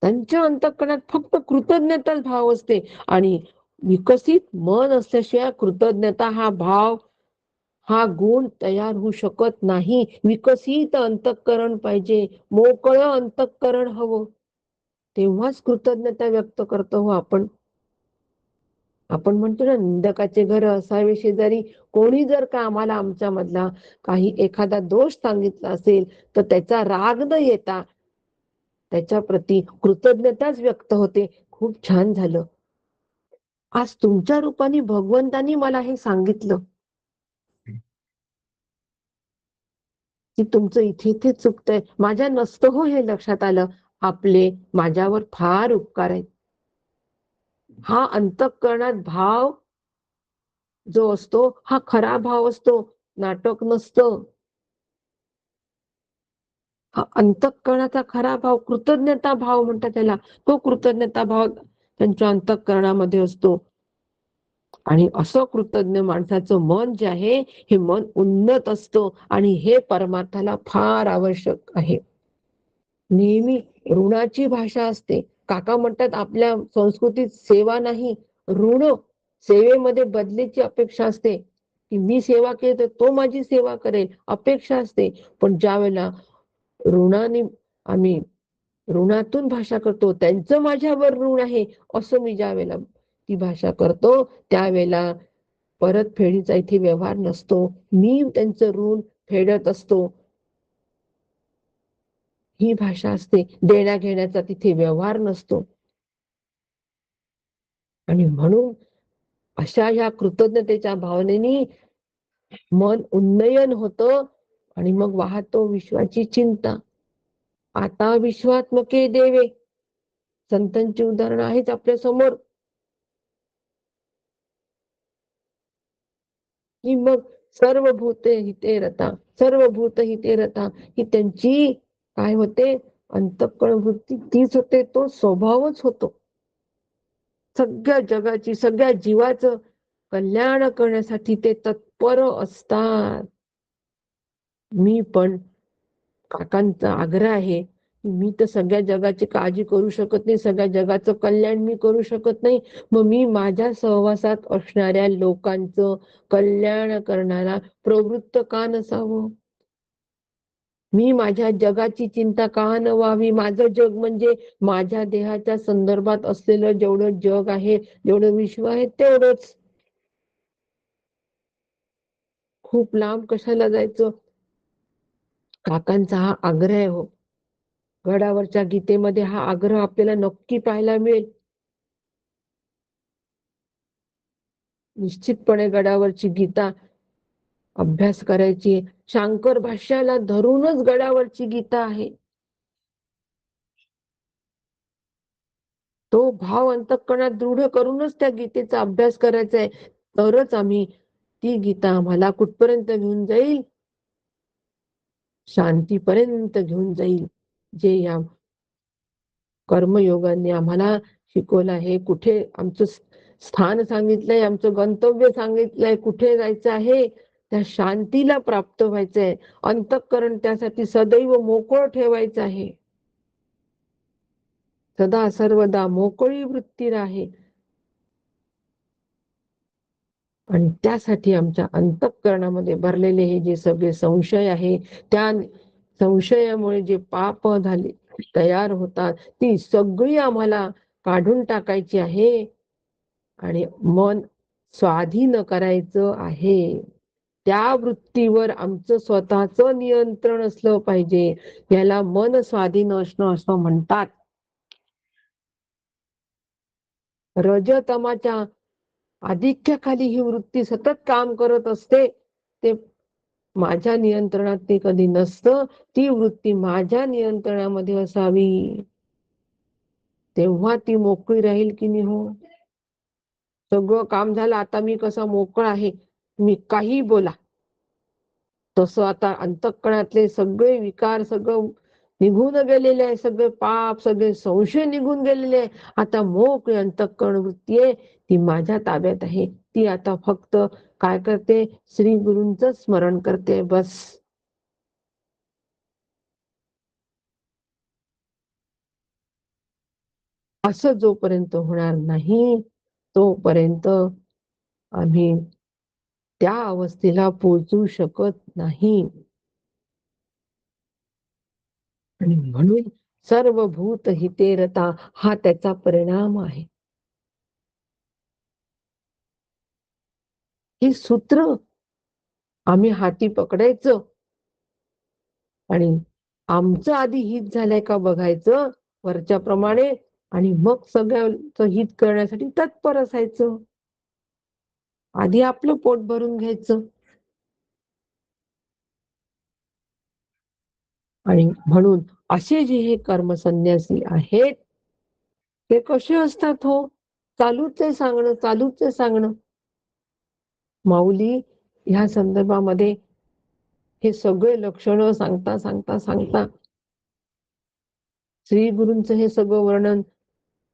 त्यांच्या अंतःकरणात फक्त कृतज्ञताच भाव असते आणि विकसित मन असल्याशिवाय कृतज्ञता हा भाव, हा गुण तयार होऊ शकत नाही. विकसित अंतःकरण पाहिजे, मोकळं अंतःकरण हवं, तेव्हाच कृतज्ञता व्यक्त करतो हो आपण. आपण म्हणतो ना, निंदकाचे घर असावे शेजारी. कोणी जर का आम्हाला आमच्या मधला काही एखादा दोष सांगितला असेल तर त्याचा राग न येता त्याच्या प्रती कृतज्ञताच व्यक्त होते. खूप छान झालं, आज तुमच्या रूपाने भगवंतानी मला हे सांगितलं की तुमचं इथे इथे चुकतंय, माझ्या नसतं हो हे लक्षात आलं. आपले माझ्यावर फार उपकार आहेत. हा अंतःकरणात भाव जो असतो हा खरा भाव असतो, नाटक नसतं. हा अंतःकरणाचा खरा भाव, कृतज्ञता भाव म्हणतात त्याला, तो कृतज्ञता भाव त्यांच्या अंतःकरणामध्ये असतो. आणि असं कृतज्ञ माणसाचं मन जे आहे हे मन उन्नत असतं आणि हे परमार्थाला फार आवश्यक आहे. नेहमी ऋणाची भाषा असते. काका म्हणतात आपल्या संस्कृतीत सेवा नाही, ऋण. सेवेमध्ये बदलीची अपेक्षा असते की मी सेवा केली तर तो माझी सेवा करेल, अपेक्षा असते. पण ज्या वेळेला ऋणाने आम्ही ऋणातून भाषा करतो, त्यांचं माझ्यावर ऋण आहे असं मी ज्या वेळेला ती भाषा करतो, त्यावेळेला परतफेडीचा इथे व्यवहार नसतो. मी त्यांचं ऋण फेडत असतो. ही भाषा असते. देण्या घेण्याचा तिथे व्यवहार नसतो. आणि म्हणून अशा ह्या कृतज्ञतेच्या भावनेने मन उन्नयन होतं आणि मग वाहतो विश्वाची चिंता. आता विश्वात्मके देवे, संतांची उदाहरणं आहेत आपल्या समोर. की मग सर्व भूते हिते रता, सर्व भूत हिते रता, ही त्यांची काय होते, अंतःकरण वृत्ती तीच होते, तो स्वभावच होतो. सगळ्या जगाची, सगळ्या जीवाचं कल्याण करण्यासाठी ते तत्पर असतात. मी पण काकांचा आग्रह आहे, मी तर सगळ्या जगाची काळजी करू शकत नाही, सगळ्या जगाचं कल्याण मी करू शकत नाही. मग मी माझ्या सहवासात असणाऱ्या लोकांचं कल्याण करणारा प्रवृत्त का नसावं? मी माझ्या जगाची चिंता का न व्हावी? माझं जग म्हणजे माझ्या देहाच्या संदर्भात असलेलं जेवढं जग आहे, जेवढं विश्व आहे तेवढंच. खूप लांब कशाला जायचं? काकांचा हा आग्रह आहे हो. गडावरच्या गीतेमध्ये हा आग्रह आपल्याला नक्की पाहायला मिळेल. निश्चितपणे गडावरची गीता अभ्यास करायची. शांकर भाष्याला धरूनच गडावरची गीता आहे. तो भाव अंतःकरणात दृढ करूनच त्या गीतेचा अभ्यास करायचा आहे. तरच आम्ही ती गीता आम्हाला कुठपर्यंत घेऊन जाईल? शांतीपर्यंत घेऊन जाईल. जे या कर्मयोगाने आम्हाला शिकवलं आहे. कुठे आमचं स्थान सांगितलंय, आमचं गंतव्य सांगितलंय, कुठे जायचं आहे, त्या शांतीला प्राप्त व्हायचंय. अंतःकरण त्यासाठी सदैव मोकळं ठेवायचं आहे. सदा सर्वदा मोकळी वृत्ती राहे. आणि त्यासाठी आमच्या अंतःकरणामध्ये भरलेले हे जे सगळे संशय आहे, त्या संशयामुळे जे पाप झाले तयार होतात, ती सगळी आम्हाला काढून टाकायची आहे आणि मन स्वाधीन करायचं आहे. त्या वृत्तीवर आमचं स्वतःचं नियंत्रण असलं पाहिजे. याला मन स्वाधीन असणं असं म्हणतात. रजतमाच्या आधिक्याखाली ही वृत्ती सतत काम करत असते. ते माझ्या नियंत्रणात ते कधी नसतं. ती वृत्ती माझ्या नियंत्रणामध्ये असावी. तेव्हा ती मोकळी राहील की नाही हो. सगळं काम झालं, आता मी कसा मोकळा आहे, मी काही बोला. तसं आता अंतःकरणातले सगळे विकार सगळं निघून गेलेले आहे, सगळे पाप, सगळे संशय निघून गेलेले आहे. आता मोकळी अंतःकरण वृत्ती आहे, ती माझ्या ताब्यात आहे. ती आता फक्त काय करते, श्री गुरूंचं स्मरण करते, बस. असं जोपर्यंत होणार नाही, तोपर्यंत आम्ही त्या अवस्थेला पोहोचू शकत नाही. आणि म्हणून सर्व भूत हिते रता हा त्याचा परिणाम आहे. ही सूत्र आम्ही हाती पकडायचं आणि आमचं आधी हित झालंय का बघायचं वरच्या प्रमाणे आणि मग सगळ्यांचं हित करण्यासाठी तत्पर असायचं. आधी आपलं पोट भरून घ्यायचं. आणि म्हणून असे जे हे कर्मसन्यासी आहेत ते कसे असतात हो? चालूच आहे सांगणं, चालूच आहे सांगणं. माऊली ह्या संदर्भामध्ये हे सगळे लक्षणं सांगता सांगता सांगता श्री गुरूंचं हे सगळं वर्णन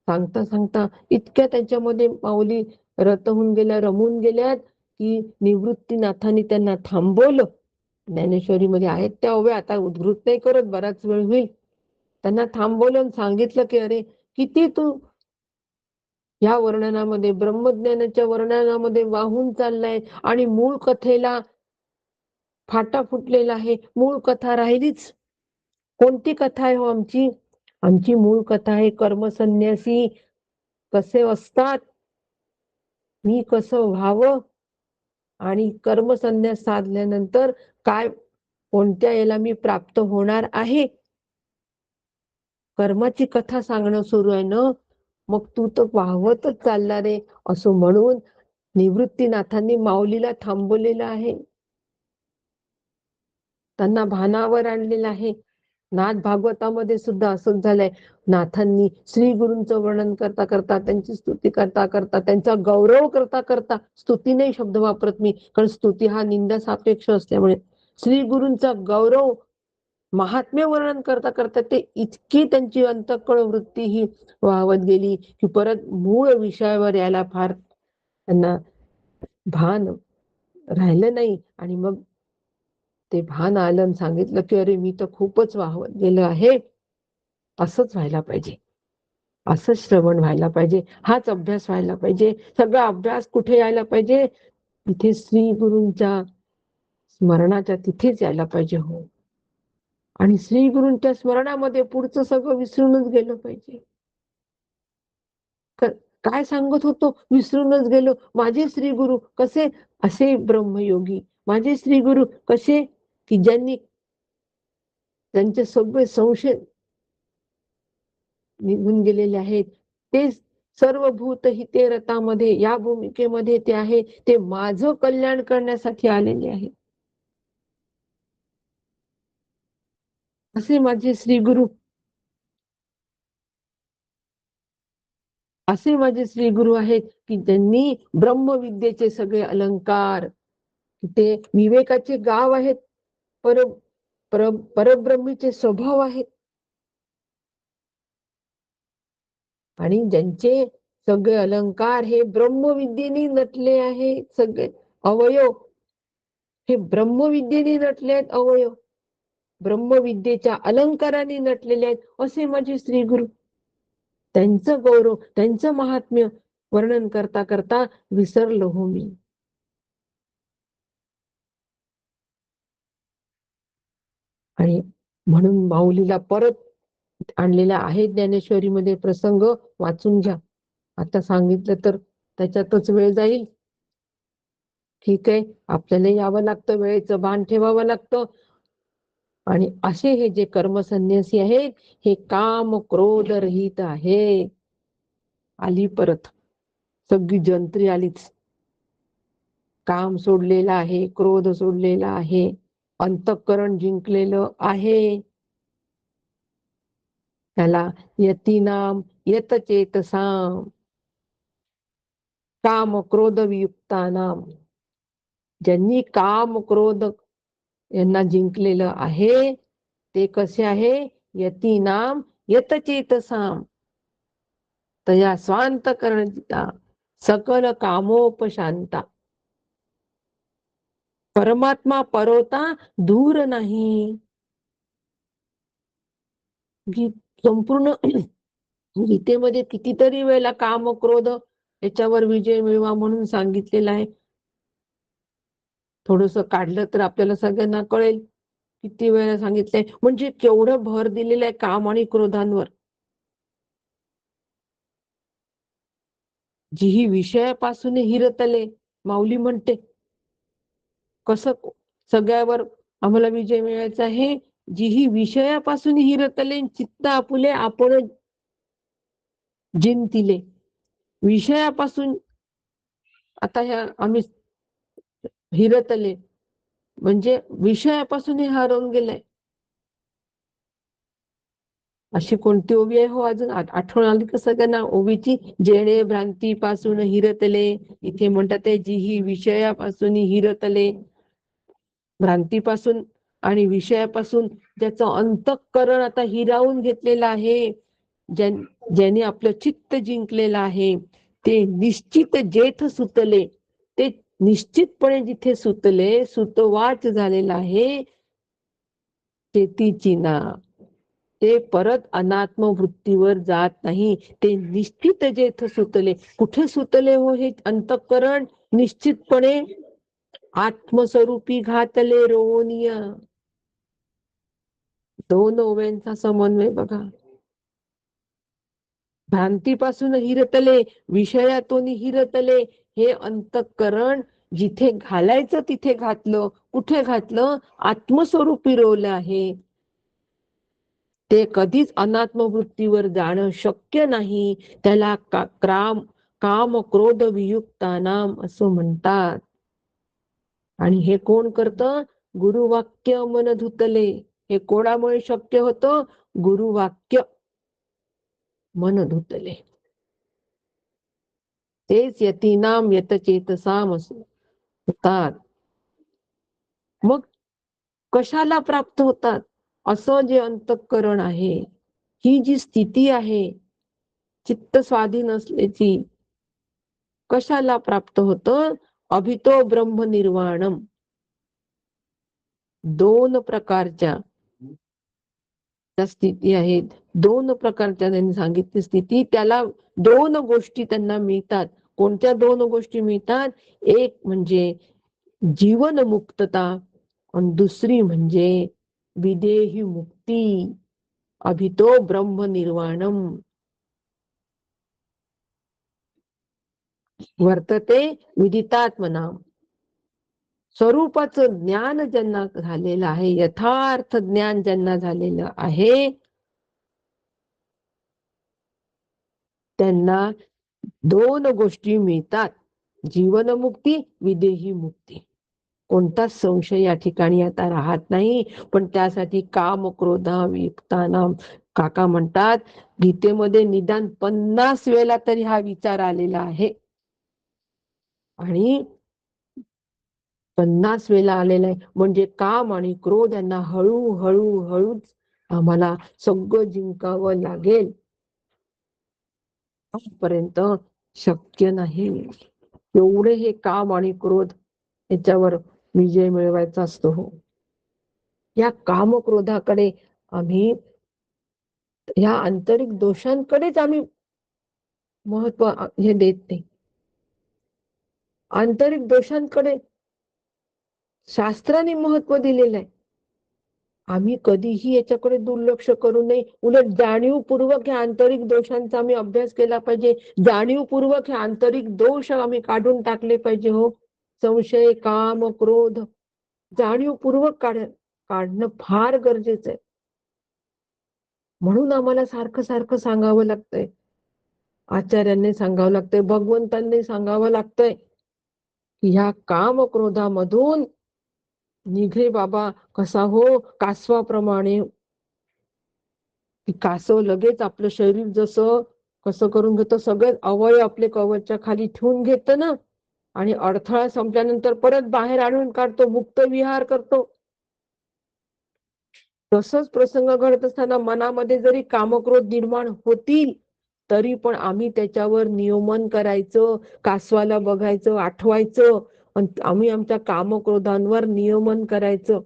सांगता सांगता इतक्या त्याच्यामध्ये माऊली रत होऊन गेल्या, रमून गेल्यात, की निवृत्तीनाथांनी त्यांना थांबवलं. ज्ञानेश्वरीमध्ये आहेत त्या ओव्या, आता उद्धृत नाही करत, बराच वेळ होईल. त्यांना थांबवलं आणि सांगितलं की अरे किती तू या वर्णनामध्ये, ब्रह्मज्ञानाच्या वर्णनामध्ये वाहून चाललाय आणि मूळ कथेला फाटा फुटलेला आहे. मूळ कथा राहिलीच. कोणती कथा आहे हो आमची? आमची मूळ कथा आहे कर्मसन्यासी कसे असतात, मी कसं व्हावं, आणि कर्मसन्यास साधल्यानंतर काय, कोणत्या याला मी प्राप्त होणार आहे, कर्माची कथा सांगणं सुरू आहे ना. मग तू तर वाहवतच चालला रे, असं म्हणून निवृत्तीनाथांनी माऊलीला थांबवलेलं आहे, त्यांना भानावर आणलेलं आहे. नाथ भागवतामध्ये सुद्धा असंच झालंय. नाथांनी श्री गुरूंचं वर्णन करता करता, त्यांची स्तुती करता करता, त्यांचा गौरव करता करता, स्तुती नाही शब्द वापरत मी, कारण स्तुती हा निंदा सापेक्ष असल्यामुळे, श्री गुरूंचा गौरव महात्म्य वर्णन करता करता ते इतकी त्यांची अंतःकरण वृत्ती ही वाहवत गेली की परत मूळ विषयावर यायला फार त्यांना भान राहिलं नाही. आणि मग ते भान आलं आणि सांगितलं की अरे मी तर खूपच वाहवत गेलो आहे, असंच व्हायला पाहिजे, असंच श्रवण व्हायला पाहिजे, हाच अभ्यास व्हायला पाहिजे. सगळा अभ्यास कुठे यायला पाहिजे? तिथे श्री गुरूंच्या स्मरणाच्या तिथेच यायला पाहिजे. हो, आणि श्री गुरूंच्या स्मरणामध्ये पुढचं सगळं विसरूनच गेलं पाहिजे. काय सांगत होतो विसरूनच गेलो. माझे श्री गुरु कसे? असे ब्रह्मयोगी. माझे श्री गुरु कसे? की ज्यांनी त्यांचे सगळे संशय निघून गेलेले आहेत. ते सर्व भूत हिते रतामध्ये, या भूमिकेमध्ये ते आहे, ते माझं कल्याण करण्यासाठी आलेले आहे. असे माझे श्री गुरु, असे माझे श्री गुरु आहेत की ज्यांनी ब्रह्मविद्येचे सगळे अलंकार, ते विवेकाचे गाव आहेत, परब्रह्मीचे स्वभाव आहेत, आणि ज्यांचे सगळे अलंकार हे ब्रह्मविद्येने नटले आहे. सगळे अवयव हे ब्रह्मविद्येने नटले आहेत. अवयव ब्रह्मविद्येच्या अलंकाराने नटलेले आहेत. असे माझे श्री गुरु, त्यांचं गौरव, त्यांचं महात्म्य वर्णन करता करता विसरलो हो मी. आणि म्हणून माऊलीला परत आणलेला आहे. ज्ञानेश्वरीमध्ये प्रसंग वाचून घ्या. आता सांगितलं तर त्याच्यातच वेळ जाईल. ठीक आहे, आपल्याला यावं लागतं, वेळेचं भान ठेवावं लागतं. आणि असे हे जे कर्मसन्यासी आहेत, हे काम क्रोध रहित आहे. आली परत सगळी जंत्री आलीच. काम सोडलेलं आहे, क्रोध सोडलेला आहे, अंतःकरण जिंकलेलं आहे. त्याला यतीनाम यतचेतसाम काम क्रोध वियुक्तानाम, ज्यांनी काम क्रोध यांना जिंकलेलं आहे ते कसे आहे? यतीनाम यतचेतसाम तया स्वांत करणिता सकल कामोपशांता. परमात्मा परोता दूर नाही. संपूर्ण गीतेमध्ये कितीतरी वेळेला काम क्रोध याच्यावर विजय मिळवा म्हणून सांगितलेलं आहे. थोडस काढलं तर आपल्याला सगळ्यांना कळेल किती वेळा सांगितलंय, म्हणजे केवढं भर दिलेलं आहे काम आणि क्रोधांवर. जी ही विषयापासून हिरतले, माऊली म्हणते कसं सगळ्यावर आम्हाला विजय मिळायचा आहे. जी ही विषयापासून हिरतले, चित्त आपुले आपण जिंतिले. विषयापासून आता ह्या आम्ही हिरतले, म्हणजे विषयापासून हे हरवून गेलाय. अशी कोणती ओवी आहे हो अजून आठवण आली का सगळ्यांना ओवीची? जेणे भ्रांतीपासून हिरतले, इथे म्हणतात जी ही विषयापासून हिरतले. भ्रांतीपासून आणि विषयापासून ज्याचं अंतःकरण आता हिरावून घेतलेलं आहे, ज्याने आपलं चित्त जिंकलेलं आहे, ते निश्चित जेथ सुतले, ते निश्चितपणे जिथे सुतले, सुतवाच झालेला आहे शेतीची ना, ते परत अनात्म वृत्तीवर जात नाही. ते निश्चित जेथ सुतले. कुठे सुतले हो हे अंतःकरण? निश्चितपणे आत्मस्वरूपी घातले रोनिया. दोन ओव्यांचा समन्वय बघा. भ्रांतीपासून हिरतले, विषयातून हिरतले, हे अंतःकरण जिथे घालायचं तिथे घातलं. कुठे घातलं? आत्मस्वरूपी रोवलं आहे. ते कधीच अनात्म वृत्तीवर जाणं शक्य नाही. त्याला काम क्रोध वियुक्तानाम असं म्हणतात. आणि हे कोण करतं? गुरुवाक्य मन धुतले. हे कोणामुळे शक्य होतं? गुरुवाक्य मन धुतले. तेच यतीनाम यतचेतसाम होतात. मग कशाला प्राप्त होतात? असं जे अंतःकरण आहे, ही जी स्थिती आहे चित्त स्वाधीन असल्याची, कशाला प्राप्त होतं? अभितो ब्रह्म निर्वाणम. दोन प्रकारच्या स्थिती आहेत. दोन प्रकारच्या त्यांनी सांगितली स्थिती. त्याला दोन गोष्टी त्यांना मिळतात. कोणत्या दोन गोष्टी मिळतात? एक म्हणजे जीवन मुक्तता आणि दुसरी म्हणजे विदेही मुक्ती. अभितो ब्रह्म निर्वाणम वर्तते विदितात्मना. स्वरूपाचं ज्ञान ज्यांना झालेलं आहे, यथार्थ ज्ञान ज्यांना झालेलं आहे, त्यांना दोन गोष्टी मिळतात. जीवनमुक्ती, विदेही मुक्ती. कोणताच संशय या ठिकाणी आता राहत नाही. पण त्यासाठी काम क्रोधा वियुक्तानाम, काका म्हणतात गीतेमध्ये निदान 50 वेळा तरी हा विचार आलेला आहे. आणि 50 वेळा आलेला आहे. म्हणजे काम आणि क्रोध यांना हळूच आम्हाला सगळं जिंकावं लागेल. आजपर्यंत शक्य नाही. एवढे हे काम आणि क्रोध याच्यावर विजय मिळवायचा असतो. हो, या काम क्रोधाकडे आम्ही, या आंतरिक दोषांकडेच आम्ही महत्व हे देत नाही. आंतरिक दोषांकडे शास्त्राने महत्व दिलेलं आहे. आम्ही कधीही याच्याकडे दुर्लक्ष करू नये. उलट जाणीवपूर्वक या आंतरिक दोषांचा आम्ही अभ्यास केला पाहिजे. जाणीवपूर्वक हे आंतरिक दोष आम्ही काढून टाकले पाहिजे. हो, संशय, काम, क्रोध जाणीवपूर्वक काढणं फार गरजेचं आहे. म्हणून आम्हाला सारखं सांगावं लागतंय. आचार्यांनी सांगावं लागतंय, भगवंतांनी सांगावं लागतंय की ह्या काम क्रोधामधून निघे बाबा. कसा हो, कासवाप्रमाणे. कासव लगेच आपलं शरीर जसं कसं करून घेतो, सगळे अवयव आपले कवचच्या खाली ठेवून घेतं ना, आणि अडथळा संपल्यानंतर परत बाहेर आणून काढतो, मुक्त विहार करतो. तसंच प्रसंग घडत असताना मनामध्ये जरी कामक्रोध निर्माण होतील तरी पण आम्ही त्याच्यावर नियमन करायचं. कासवाला बघायचं, आठवायचं, आणि आम्ही आमच्या कामक्रोधांवर नियमन करायचं.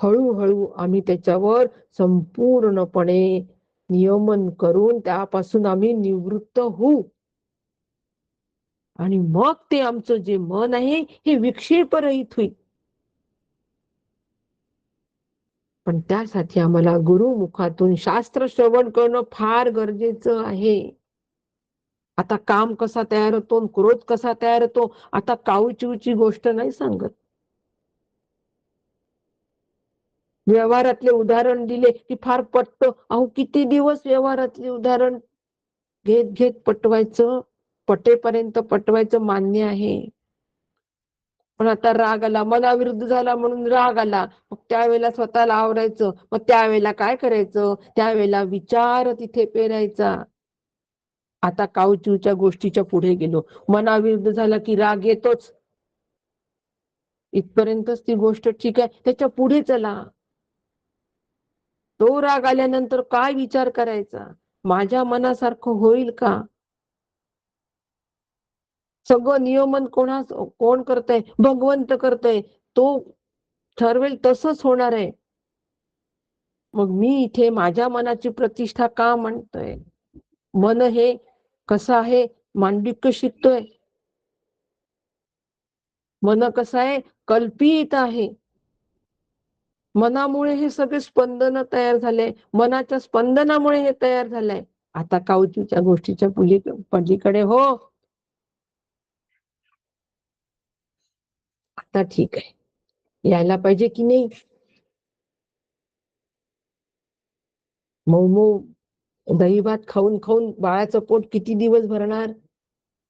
हळूहळू आम्ही त्याच्यावर संपूर्णपणे नियमन करून त्यापासून आम्ही निवृत्त होऊ. आणि मग ते आमचं जे मन आहे हे विक्षेपरहित होईल. पण त्यासाठी आम्हाला गुरुमुखातून शास्त्र श्रवण करणं फार गरजेचं आहे. आता काम कसा तयार होतो, क्रोध कसा तयार होतो, आता काऊचिवची गोष्ट नाही सांगत. व्यवहारातले उदाहरण दिले की फार पटतं. अहो, किती दिवस व्यवहारातले उदाहरण घेत पटवायचं? पटेपर्यंत पटवायचं मान्य आहे. पण आता राग आला, मनाविरुद्ध झाला म्हणून राग आला, मग त्यावेळेला स्वतःला आवरायचं. मग त्यावेळेला काय करायचं? त्यावेळेला विचार तिथे पेरायचा. आता काऊचूच्या गोष्टीच्या पुढे गेलो, मनाविरुद्ध झाला की राग येतोच. इथपर्यंतच ती गोष्ट ठीक आहे. त्याच्या पुढे चला. तो राग आल्यानंतर काय विचार करायचा? माझ्या मनासारखं होईल का? सगळं नियमन कोण करतंय? भगवंत करतोय. तो ठरवेल तसंच होणार आहे. मग मी इथे माझ्या मनाची प्रतिष्ठा का म्हणतोय? मन हे कसं आहे? मांडिक्य शिकतोय. मन कसं आहे? कल्पित आहे. मनामुळे हे सगळे स्पंदन तयार झाले. मनाच्या स्पंदनामुळे हे तयार झालंय. आता काउचूच्या गोष्टीच्या पलीकडे हो. आता ठीक आहे. यायला पाहिजे की नाही? मऊ दही भात खाऊन खाऊन बाळाचं पोट किती दिवस भरणार?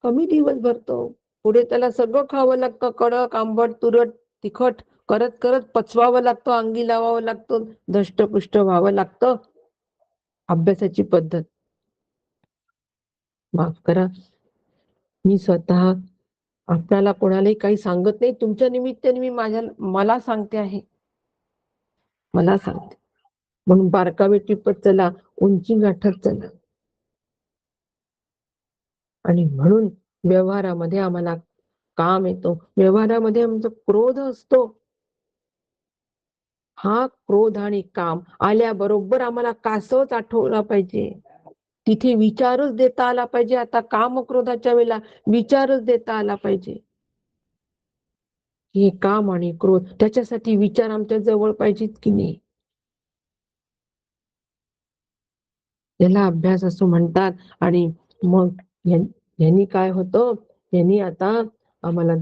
कमी दिवस भरतो. पुढे त्याला सगळं खावं लागतं. कडक, आंबट, तुरट, तिखट करत करत पचवावं लागतं, अंगी लावावं लागतं, धष्टपुष्ट व्हावं लागतं. अभ्यासाची पद्धत. माफ करा, मी स्वतः आपल्याला कोणालाही काही सांगत नाही. तुमच्या निमित्ताने मी मला सांगते आहे. मला सांगते. म्हणून बारकावे टिपत चला, उंची गाठत चला. आणि म्हणून व्यवहारामध्ये आम्हाला काम येतो. व्यवहारामध्ये आमचा क्रोध असतो. हा क्रोध आणि काम आल्याबरोबर आम्हाला कासवच आठवला पाहिजे. तिथे विचारच देता आला पाहिजे. आता काम क्रोधाच्या वेळेला विचारच देता आला पाहिजे. हे काम आणि क्रोध त्याच्यासाठी विचार आमच्या जवळ पाहिजेत की नाही? याला अभ्यास असं म्हणतात. आणि मग यांनी काय होतं? यांनी आता आम्हाला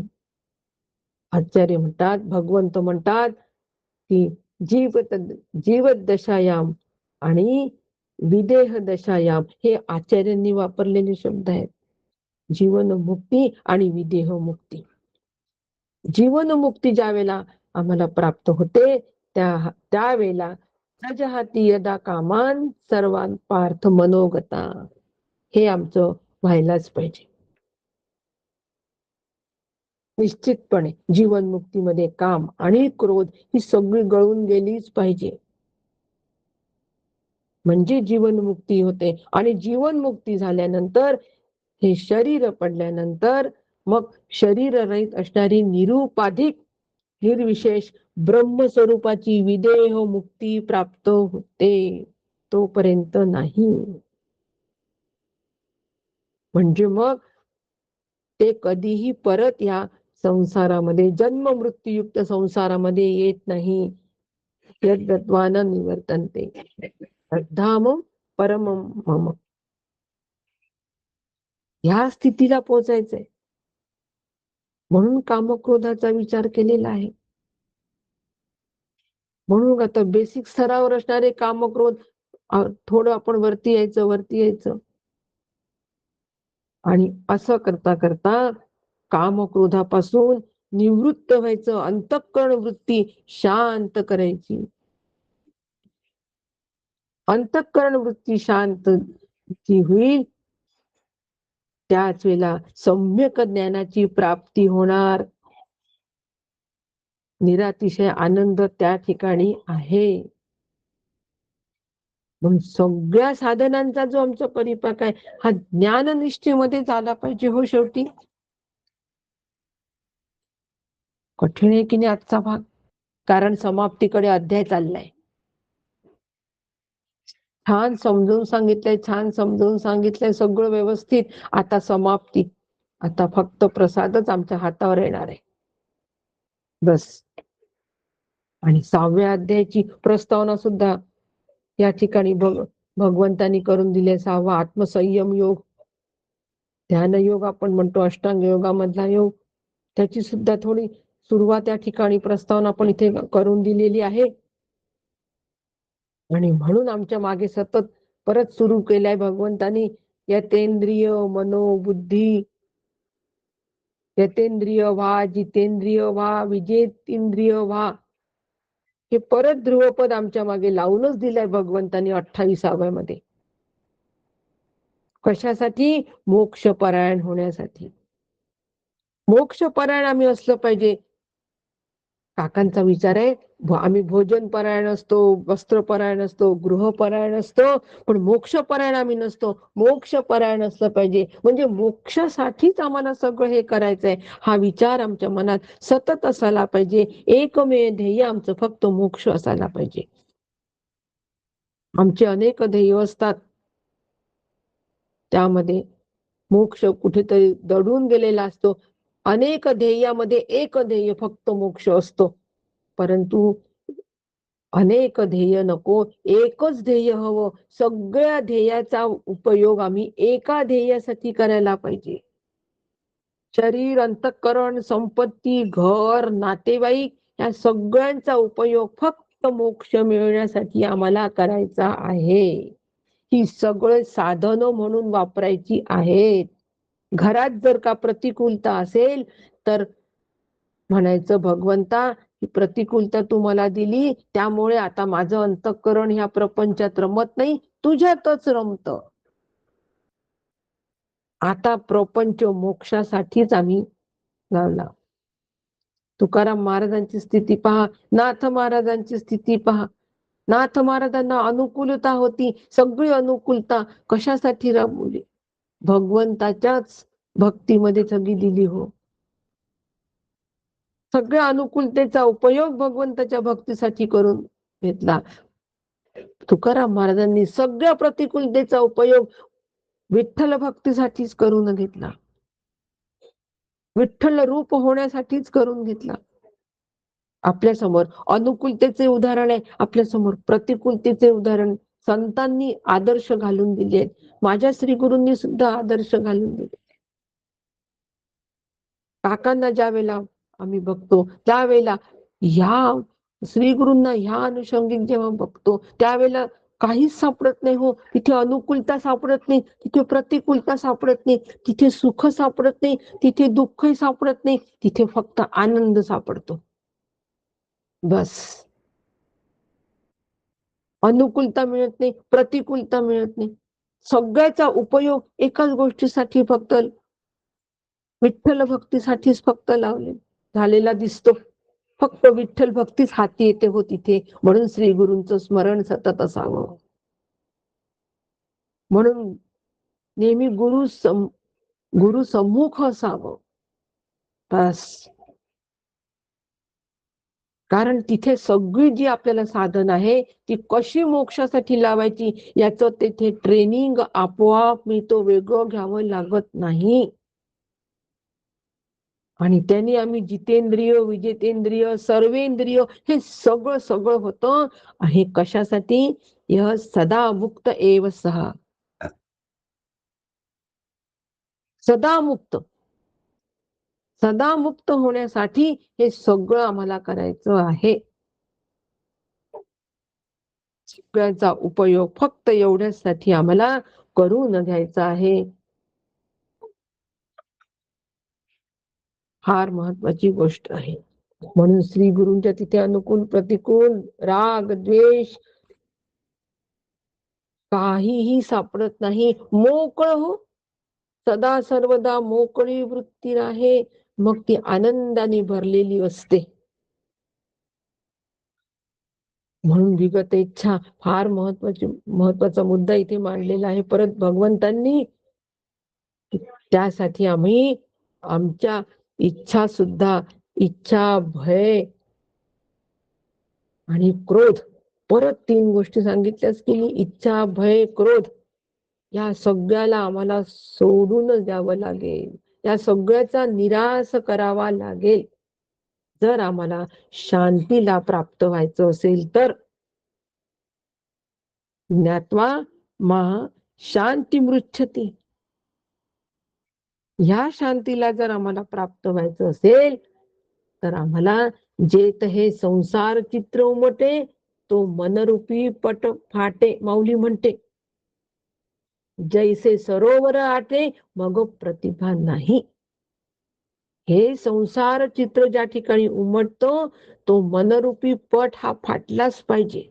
आचार्य म्हणतात, भगवंत म्हणतात की जीवत दशायाम आणि विदेह दशायाम हे आचार्यांनी वापरलेले शब्द आहेत. जीवनमुक्ती आणि विदेह मुक्ती. जीवनमुक्ती ज्या वेळेला आम्हाला प्राप्त होते त्यावेळेला प्रजहाती यदा कामान सर्वान पार्थ मनोगता हे आमचं व्हायलाच पाहिजे. निश्चितपणे जीवनमुक्तीमध्ये काम आणि क्रोध ही सगळी गळून गेलीच पाहिजे. म्हणजे जीवनमुक्ती होते. आणि जीवनमुक्ती झाल्यानंतर हे शरीर पडल्यानंतर मग शरीररहित असणारी निरुपाधिक निर्विशेष ब्रह्मस्वरूपाची विदेह मुक्ती प्राप्त होते. तोपर्यंत नाही. म्हणजे मग ते कधीही परत या संसारामध्ये जन्म मृत्यूयुक्त संसारामध्ये येत नाही. यद्गत्वा न निवर्तन्ते श्रद्धामं परमं मम. ह्या स्थितीला पोहोचायचंय. म्हणून कामक्रोधाचा विचार केलेला आहे. म्हणून आता बेसिक स्तरावर असणारे कामक्रोध थोडं आपण वरती यायचं आणि असं करता करता कामक्रोधापासून निवृत्त व्हायचं. अंतःकरण वृत्ती शांत करायची. अंतःकरण वृत्ती शांत जी होईल त्याच वेळेला सम्यक ज्ञानाची प्राप्ती होणार. निरातिशय आनंद त्या ठिकाणी आहे. म्हणून सगळ्या साधनांचा जो आमचा परिपाक आहे हा ज्ञाननिष्ठेमध्ये झाला पाहिजे. हो, शेवटी कठीण आहे की नाही आजचा भाग? कारण समाप्तीकडे अध्याय चाललाय. छान समजून सांगितलंय सगळं व्यवस्थित. आता समाप्ती. आता फक्त प्रसादच आमच्या हातावर येणार आहे. बस. आणि 6व्या अध्यायाची प्रस्तावना सुद्धा या ठिकाणी भगवंतांनी करून दिले. 6वा आत्मसंयम योग, ध्यान योग आपण म्हणतो, अष्टांग योगामधला योग, त्याची सुद्धा थोडी सुरुवात या ठिकाणी प्रस्तावना आपण इथे करून दिलेली आहे. आणि म्हणून आमच्या मागे सतत परत सुरू केलाय भगवंतांनी, यतेंद्रिय मनोबुद्धी, यतेंद्रिय व्हा, जितेंद्रिय व्हा, विजेतेंद्रिय व्हा. हे परत ध्रुवपद आमच्या मागे लावूनच दिलंय भगवंतांनी 28व्या मध्ये. कशासाठी? मोक्षपरायण होण्यासाठी. मोक्षपरायण आम्ही असलं पाहिजे. काकांचा विचार आहे आम्ही भोजन परायण असतो, वस्त्रपरायण असतो, गृहपरायण असतो, पण मोक्षपरायण आम्ही नसतो. मोक्षपरायण असलं पाहिजे, म्हणजे मोक्षासाठीच आम्हाला सगळं हे करायचंय हा विचार आमच्या मनात सतत असायला पाहिजे. एकमेव ध्येय आमचं फक्त मोक्ष असायला पाहिजे. आमचे अनेक ध्येय असतात, त्यामध्ये मोक्ष कुठेतरी दडून गेलेला असतो. अनेक ध्येयामध्ये एक ध्येय फक्त मोक्ष असतो, परंतु अनेक ध्येय नको, एकच ध्येय हवं. सगळ्या ध्येयाचा उपयोग आम्ही एका ध्येयासाठी करायला पाहिजे. शरीर, अंतःकरण, संपत्ती, घर, नातेवाईक या सगळ्यांचा उपयोग फक्त मोक्ष मिळवण्यासाठी आम्हाला करायचा आहे. ही सगळे साधनं म्हणून वापरायची आहेत. घरात जर का प्रतिकूलता असेल तर म्हणायचं, भगवंता ही प्रतिकूलता तू मला दिली, त्यामुळे आता माझं अंतःकरण ह्या प्रपंचात रमत नाही, तुझ्यातच रमत. आता प्रपंच मोक्षासाठीच आम्ही लावला. तुकाराम महाराजांची स्थिती पहा, नाथ महाराजांची स्थिती पहा. नाथ महाराजांना अनुकूलता होती, सगळी अनुकूलता कशासाठी राबवली? भगवंताच्याच भक्तीमध्ये सगळी दिली हो. सगळ्या अनुकूलतेचा उपयोग भगवंताच्या भक्तीसाठी करून घेतला. तुकाराम महाराजांनी सगळ्या प्रतिकूलतेचा उपयोग विठ्ठल भक्तीसाठीच करून घेतला. विठ्ठल रूप होण्यासाठीच करून घेतला. आपल्या समोर अनुकूलतेचे उदाहरण आहे, आपल्या समोर प्रतिकूलतेचे उदाहरण संतांनी आदर्श घालून दिले. माझ्या श्री गुरूंनी सुद्धा आदर्श घालून दिले. काकांना ज्या वेळेला आम्ही बघतो, त्यावेळेला ह्या श्री गुरूंना ह्या अनुषंगिक जेव्हा बघतो, त्यावेळेला काहीच सापडत नाही हो. तिथे अनुकूलता सापडत नाही, तिथे प्रतिकूलता सापडत नाही, तिथे सुख सापडत नाही, तिथे दुःखही सापडत नाही, तिथे फक्त आनंद सापडतो. बस. अनुकूलता मिळत नाही, प्रतिकूलता मिळत नाही. सगळ्याचा उपयोग एकाच गोष्टीसाठी फक्त विठ्ठल भक्तीसाठीच फक्त लावले झालेला दिसतो. फक्त विठ्ठल भक्तीच हाती येते हो तिथे. म्हणून श्री गुरूंचं स्मरण सतत असावं. म्हणून नेहमी गुरु सम्मुख असावं. बस. कारण तिथे सगळी जी आपल्याला साधन आहे ती कशी मोक्षासाठी लावायची याचं तिथे ट्रेनिंग आपोआप मिळतो, वेगळं घ्यावं लागत नाही. आणि त्यांनी आम्ही जितेंद्रिय, विजितेंद्रिय, सर्वेंद्रिय हे सगळं होतं. हे कशासाठी? यह सदा मुक्त एव सह. सदा मुक्त होण्यासाठी हे सगळं आम्हाला करायचं आहे. सगळ्याचा उपयोग फक्त एवढ्यासाठी आम्हाला करून घ्यायचा आहे. फार महत्वाची गोष्ट आहे. म्हणून श्री गुरूंच्या तिथे अनुकूल, प्रतिकूल, राग, द्वेष काहीही सापडत नाही. मोकळ हो, सदा सर्वदा मोकळी वृत्ती आहे, मग ती आनंदाने भरलेली असते. म्हणून विगत इच्छा फार महत्वाचा मुद्दा इथे मांडलेला आहे परत भगवंतांनी. त्यासाठी आम्ही आमच्या इच्छा सुद्धा, इच्छा, भय आणि क्रोध, परत 3 गोष्टी सांगितल्याच की इच्छा, भय, क्रोध या सगळ्याला आम्हाला सोडूनच द्यावं लागेल. या सगळ्याचा निराश करावा लागेल. जर आम्हाला शांतीला प्राप्त व्हायचं असेल तर. ज्ञात्वा मा शांती मृच्छती. ह्या शांतीला जर आम्हाला प्राप्त व्हायचं असेल तर आम्हाला जे हे संसार चित्र उमटे तो मनरूपी पट फाटे. माऊली म्हणते, जैसे सरोवर आटे मग प्रतिभा नाही. हे संसार चित्र ज्या ठिकाणी उमटतो तो मनरूपी पट हा फाटलाच पाहिजे.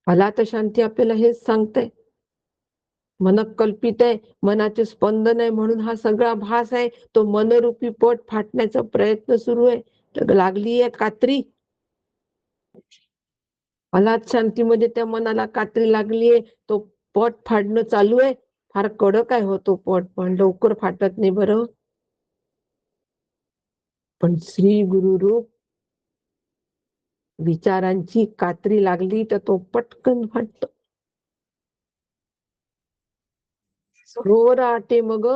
मला तर शांती आपल्याला हेच सांगते. मन कल्पित आहे, मनाचे स्पंदन आहे, म्हणून हा सगळा भास आहे. तो मनरूपी पट फाटण्याचा प्रयत्न सुरू आहे. लागलीये कात्री, अनाथ शांतीमध्ये त्या मनाला कात्री लागलीये, तो पट फाडणं चालू आहे. फार कडक आहे होतो पट, पण लवकर फाटत नाही बरं. पण श्री गुरुरूप विचारांची कात्री लागली तर तो पटकन फाटतो. सरोवर आटे मग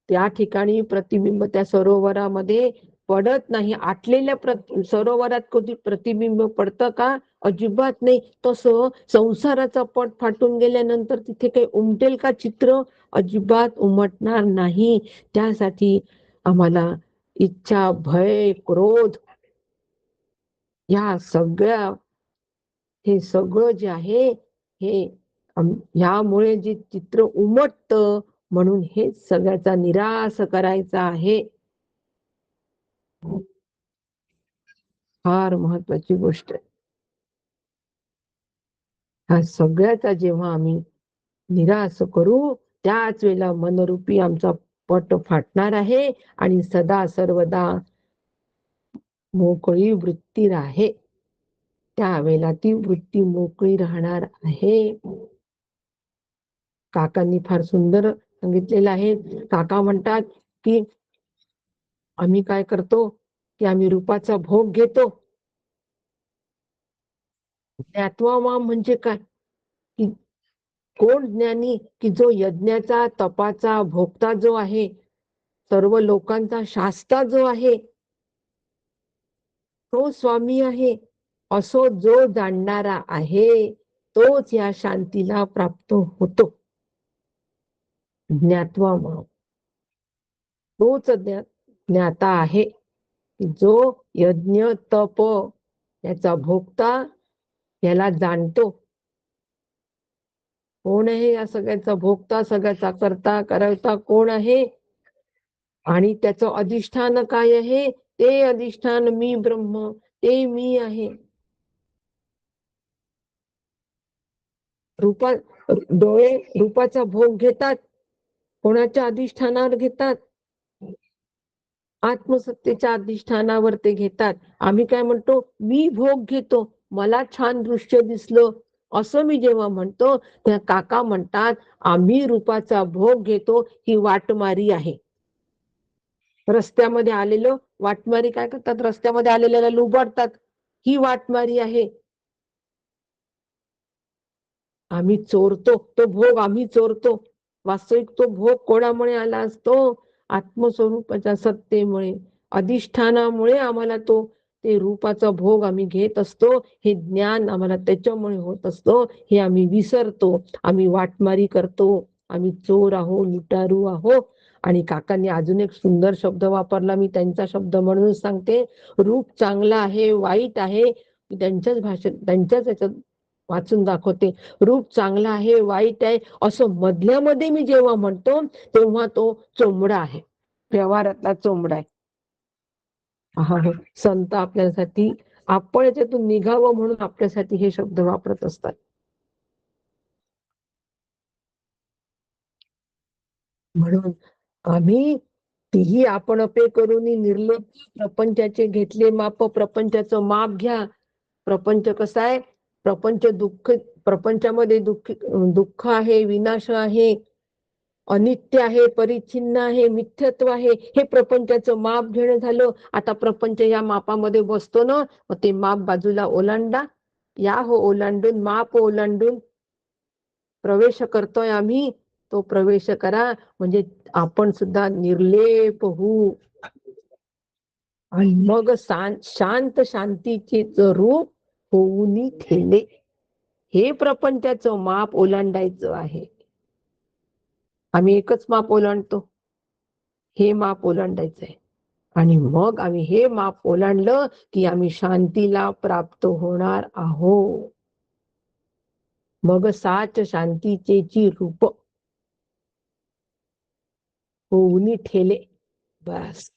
त्या ठिकाणी प्रतिबिंब त्या सरोवरामध्ये पडत नाही. आटलेल्या सरोवरात कधी प्रतिबिंब पडतं का? अजिबात नाही. तसं संसाराचा पट फाटून गेल्यानंतर तिथे काही उमटेल का चित्र? अजिबात उमटणार नाही. त्यासाठी आम्हाला इच्छा, भय, क्रोध या सगळ्या, हे सगळं जे आहे हे ह्यामुळे जे चित्र उमटतं, म्हणून हे सगळ्याचा निराश करायचा आहे. फार महत्वाची गोष्ट आहे. ह्या सगळ्याचा जेव्हा आम्ही निराश करू, त्याच वेळेला मनरूपी आमचा पट फाटणार आहे आणि सदा सर्वदा मोकळी वृत्ती राहे. त्यावेळेला ती वृत्ती मोकळी राहणार आहे. काकांनी फार सुंदर सांगितलेलं आहे. काका म्हणतात की आम्ही काय करतो की आम्ही रूपाचा भोग घेतो. ज्ञात्वा म्हणजे काय? की कोण ज्ञानी? की जो यज्ञाचा, तपाचा, भोगता जो आहे, सर्व लोकांचा शास्ता जो आहे, तो स्वामी आहे. असो जो जाणणारा आहे, तोच या शांतीला प्राप्त होतो. ज्ञात्वा तोच ज्ञाता आहे, जो यज्ञ तप याचा भोगता, याला जाणतो. कोण आहे या सगळ्याचा भोगता, सगळ्याचा करता करवता कोण आहे? आणि त्याचं अधिष्ठान काय आहे? ते अधिष्ठान मी ब्रह्म, ते मी आहे. रूपा डोळे रूपाचा भोग घेतात, कोणाच्या अधिष्ठानावर घेतात? आत्मसत्तेच्या अधिष्ठानावर ते घेतात. आम्ही काय म्हणतो? मी भोग घेतो, मला छान दृश्य दिसलं, असं मी जेव्हा म्हणतो, त्या काका म्हणतात आम्ही रूपाचा भोग घेतो, ही वाटमारी आहे. रस्त्यामध्ये आलेलं वाटमारी काय करतात? रस्त्यामध्ये आलेल्याला लुबाडतात, ही वाटमारी आहे. आम्ही चोरतो, तो भोग आम्ही चोरतो. वास्तविक तो भोग कोणामुळे आला असतो? आत्मस्वरूपाच्या सत्तेमुळे, अधिष्ठानामुळे आम्हाला तो ते रूपाचा भोग आम्ही घेत असतो. हे ज्ञान आम्हाला त्याच्यामुळे होत असतो. हे आम्ही विसरतो. आम्ही वाटमारी करतो. आम्ही चोर आहो, लुटारू आहो. आणि काकांनी अजून एक सुंदर शब्द वापरला, मी त्यांचा शब्द म्हणून सांगते. रूप चांगला आहे, वाईट आहे, त्यांच्याच भाषेत त्यांच्याच याच्यात वाचून दाखवते. रूप चांगला आहे, वाईट आहे, असं मधल्यामध्ये मी जेव्हा म्हणतो, तेव्हा तो चोमडा आहे, व्यवहारातला चोमडा आहे. संत आपल्यासाठी, आपण याच्यातून निघावं म्हणून आपल्यासाठी हे शब्द वापरत असतात. म्हणून आम्ही तीही आपण पे करून निर्लेप प्रपंचाचे घेतले माप, प्रपंचाचं माप घ्या. प्रपंच कसा आहे? प्रपंच दुःख, प्रपंचामध्ये दुःख आहे, विनाश आहे, अनित्य आहे, परिच्छिन्न आहे, मिथ्यत्व आहे. हे प्रपंचाचं माप घेणं झालं. आता प्रपंच या मापामध्ये बसतो ना, मग ते माप बाजूला ओलांडा. या हो ओलांडून, माप ओलांडून प्रवेश करतोय आम्ही, तो प्रवेश करा, म्हणजे आपण सुद्धा निर्लेप होऊ. आणि मग शांत शांतीचे रूप होऊन ठेले. हे प्रपंचाचं माप ओलांडायचं आहे. आम्ही एकच माप ओलांडतो, हे माप ओलांडायचंय. आणि मग आम्ही हे माप ओलांडलं की आम्ही शांतीला प्राप्त होणार आहोत. मग साच शांतीचे रूप होऊन ठेले. बस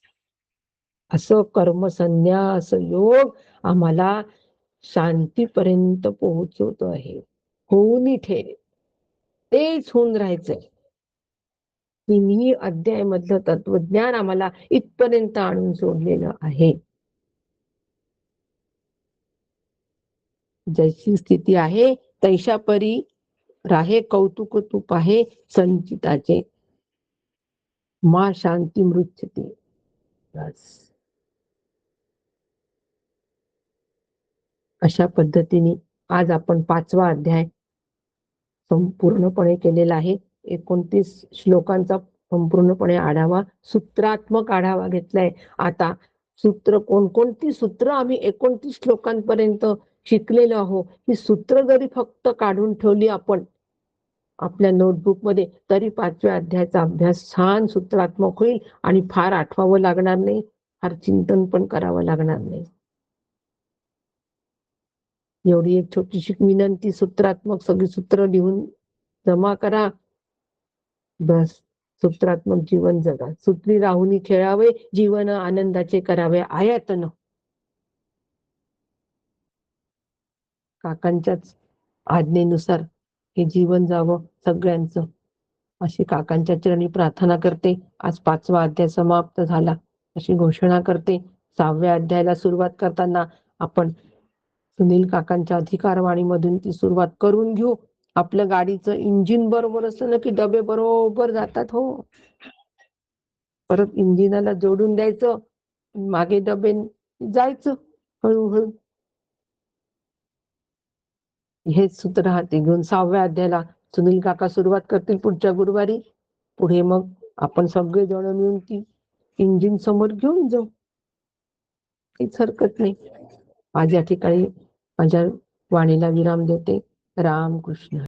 असं कर्मसन्यास योग आम्हाला शांतीपर्यंत पोहोचवत आहे. होऊन ठेले, तेच होऊन राहायचंय. तिन्ही अध्याय मधलं तत्वज्ञान आम्हाला इथपर्यंत आणून सोडलेलं आहे. जैसी स्थिती आहे तैशा परी राहे कौतुक तू पाहे संचिताचे मा शांती मृच्छते. बस. अशा पद्धतीने आज आपण 5वा अध्याय संपूर्णपणे केलेला आहे. 29 श्लोकांचा संपूर्णपणे आढावा, सूत्रात्मक आढावा घेतलाय. आता सूत्र कोणकोणती सूत्र आम्ही 29 श्लोकांपर्यंत शिकलेलो आहोत, ही सूत्र जरी फक्त काढून ठेवली आपण आपल्या नोटबुक मध्ये, तरी 5व्या अध्यायाचा अभ्यास छान सूत्रात्मक होईल आणि फार आठवावं लागणार नाही, फार चिंतन पण करावं लागणार नाही. एवढी एक छोटीशी विनंती, सूत्रात्मक सगळी सूत्र लिहून जमा करा. बस, सूत्रात्मक जीवन जगा. सूत्री राहुनी खेळावे, जीवन आनंदाचे करावे आयतन. काकांच्याच आज्ञेनुसार हे जीवन जावं सगळ्यांचं, अशी काकांच्या चरणी प्रार्थना करते. आज 5वा अध्याय समाप्त झाला अशी घोषणा करते. 6व्या अध्यायाला सुरुवात करताना आपण सुनील काकांच्या अधिकारवाणी मधून ती सुरुवात करून घेऊ. आपलं गाडीचं इंजिन बरोबर असलं की डबे बरोबर जातात. हो, परत इंजिनाला जोडून द्यायचं, मागे डबे जायचं हळूहळू. हेच सूत्र हाती घेऊन 6व्या अध्यायाला सुनील काका सुरुवात करतील पुढच्या गुरुवारी. पुढे मग आपण सगळे जण मिळून ती इंजिन समोर घेऊन जाऊ, काहीच हरकत नाही. आज या ठिकाणी माझ्या वाणीला विराम देते. राम कृष्ण.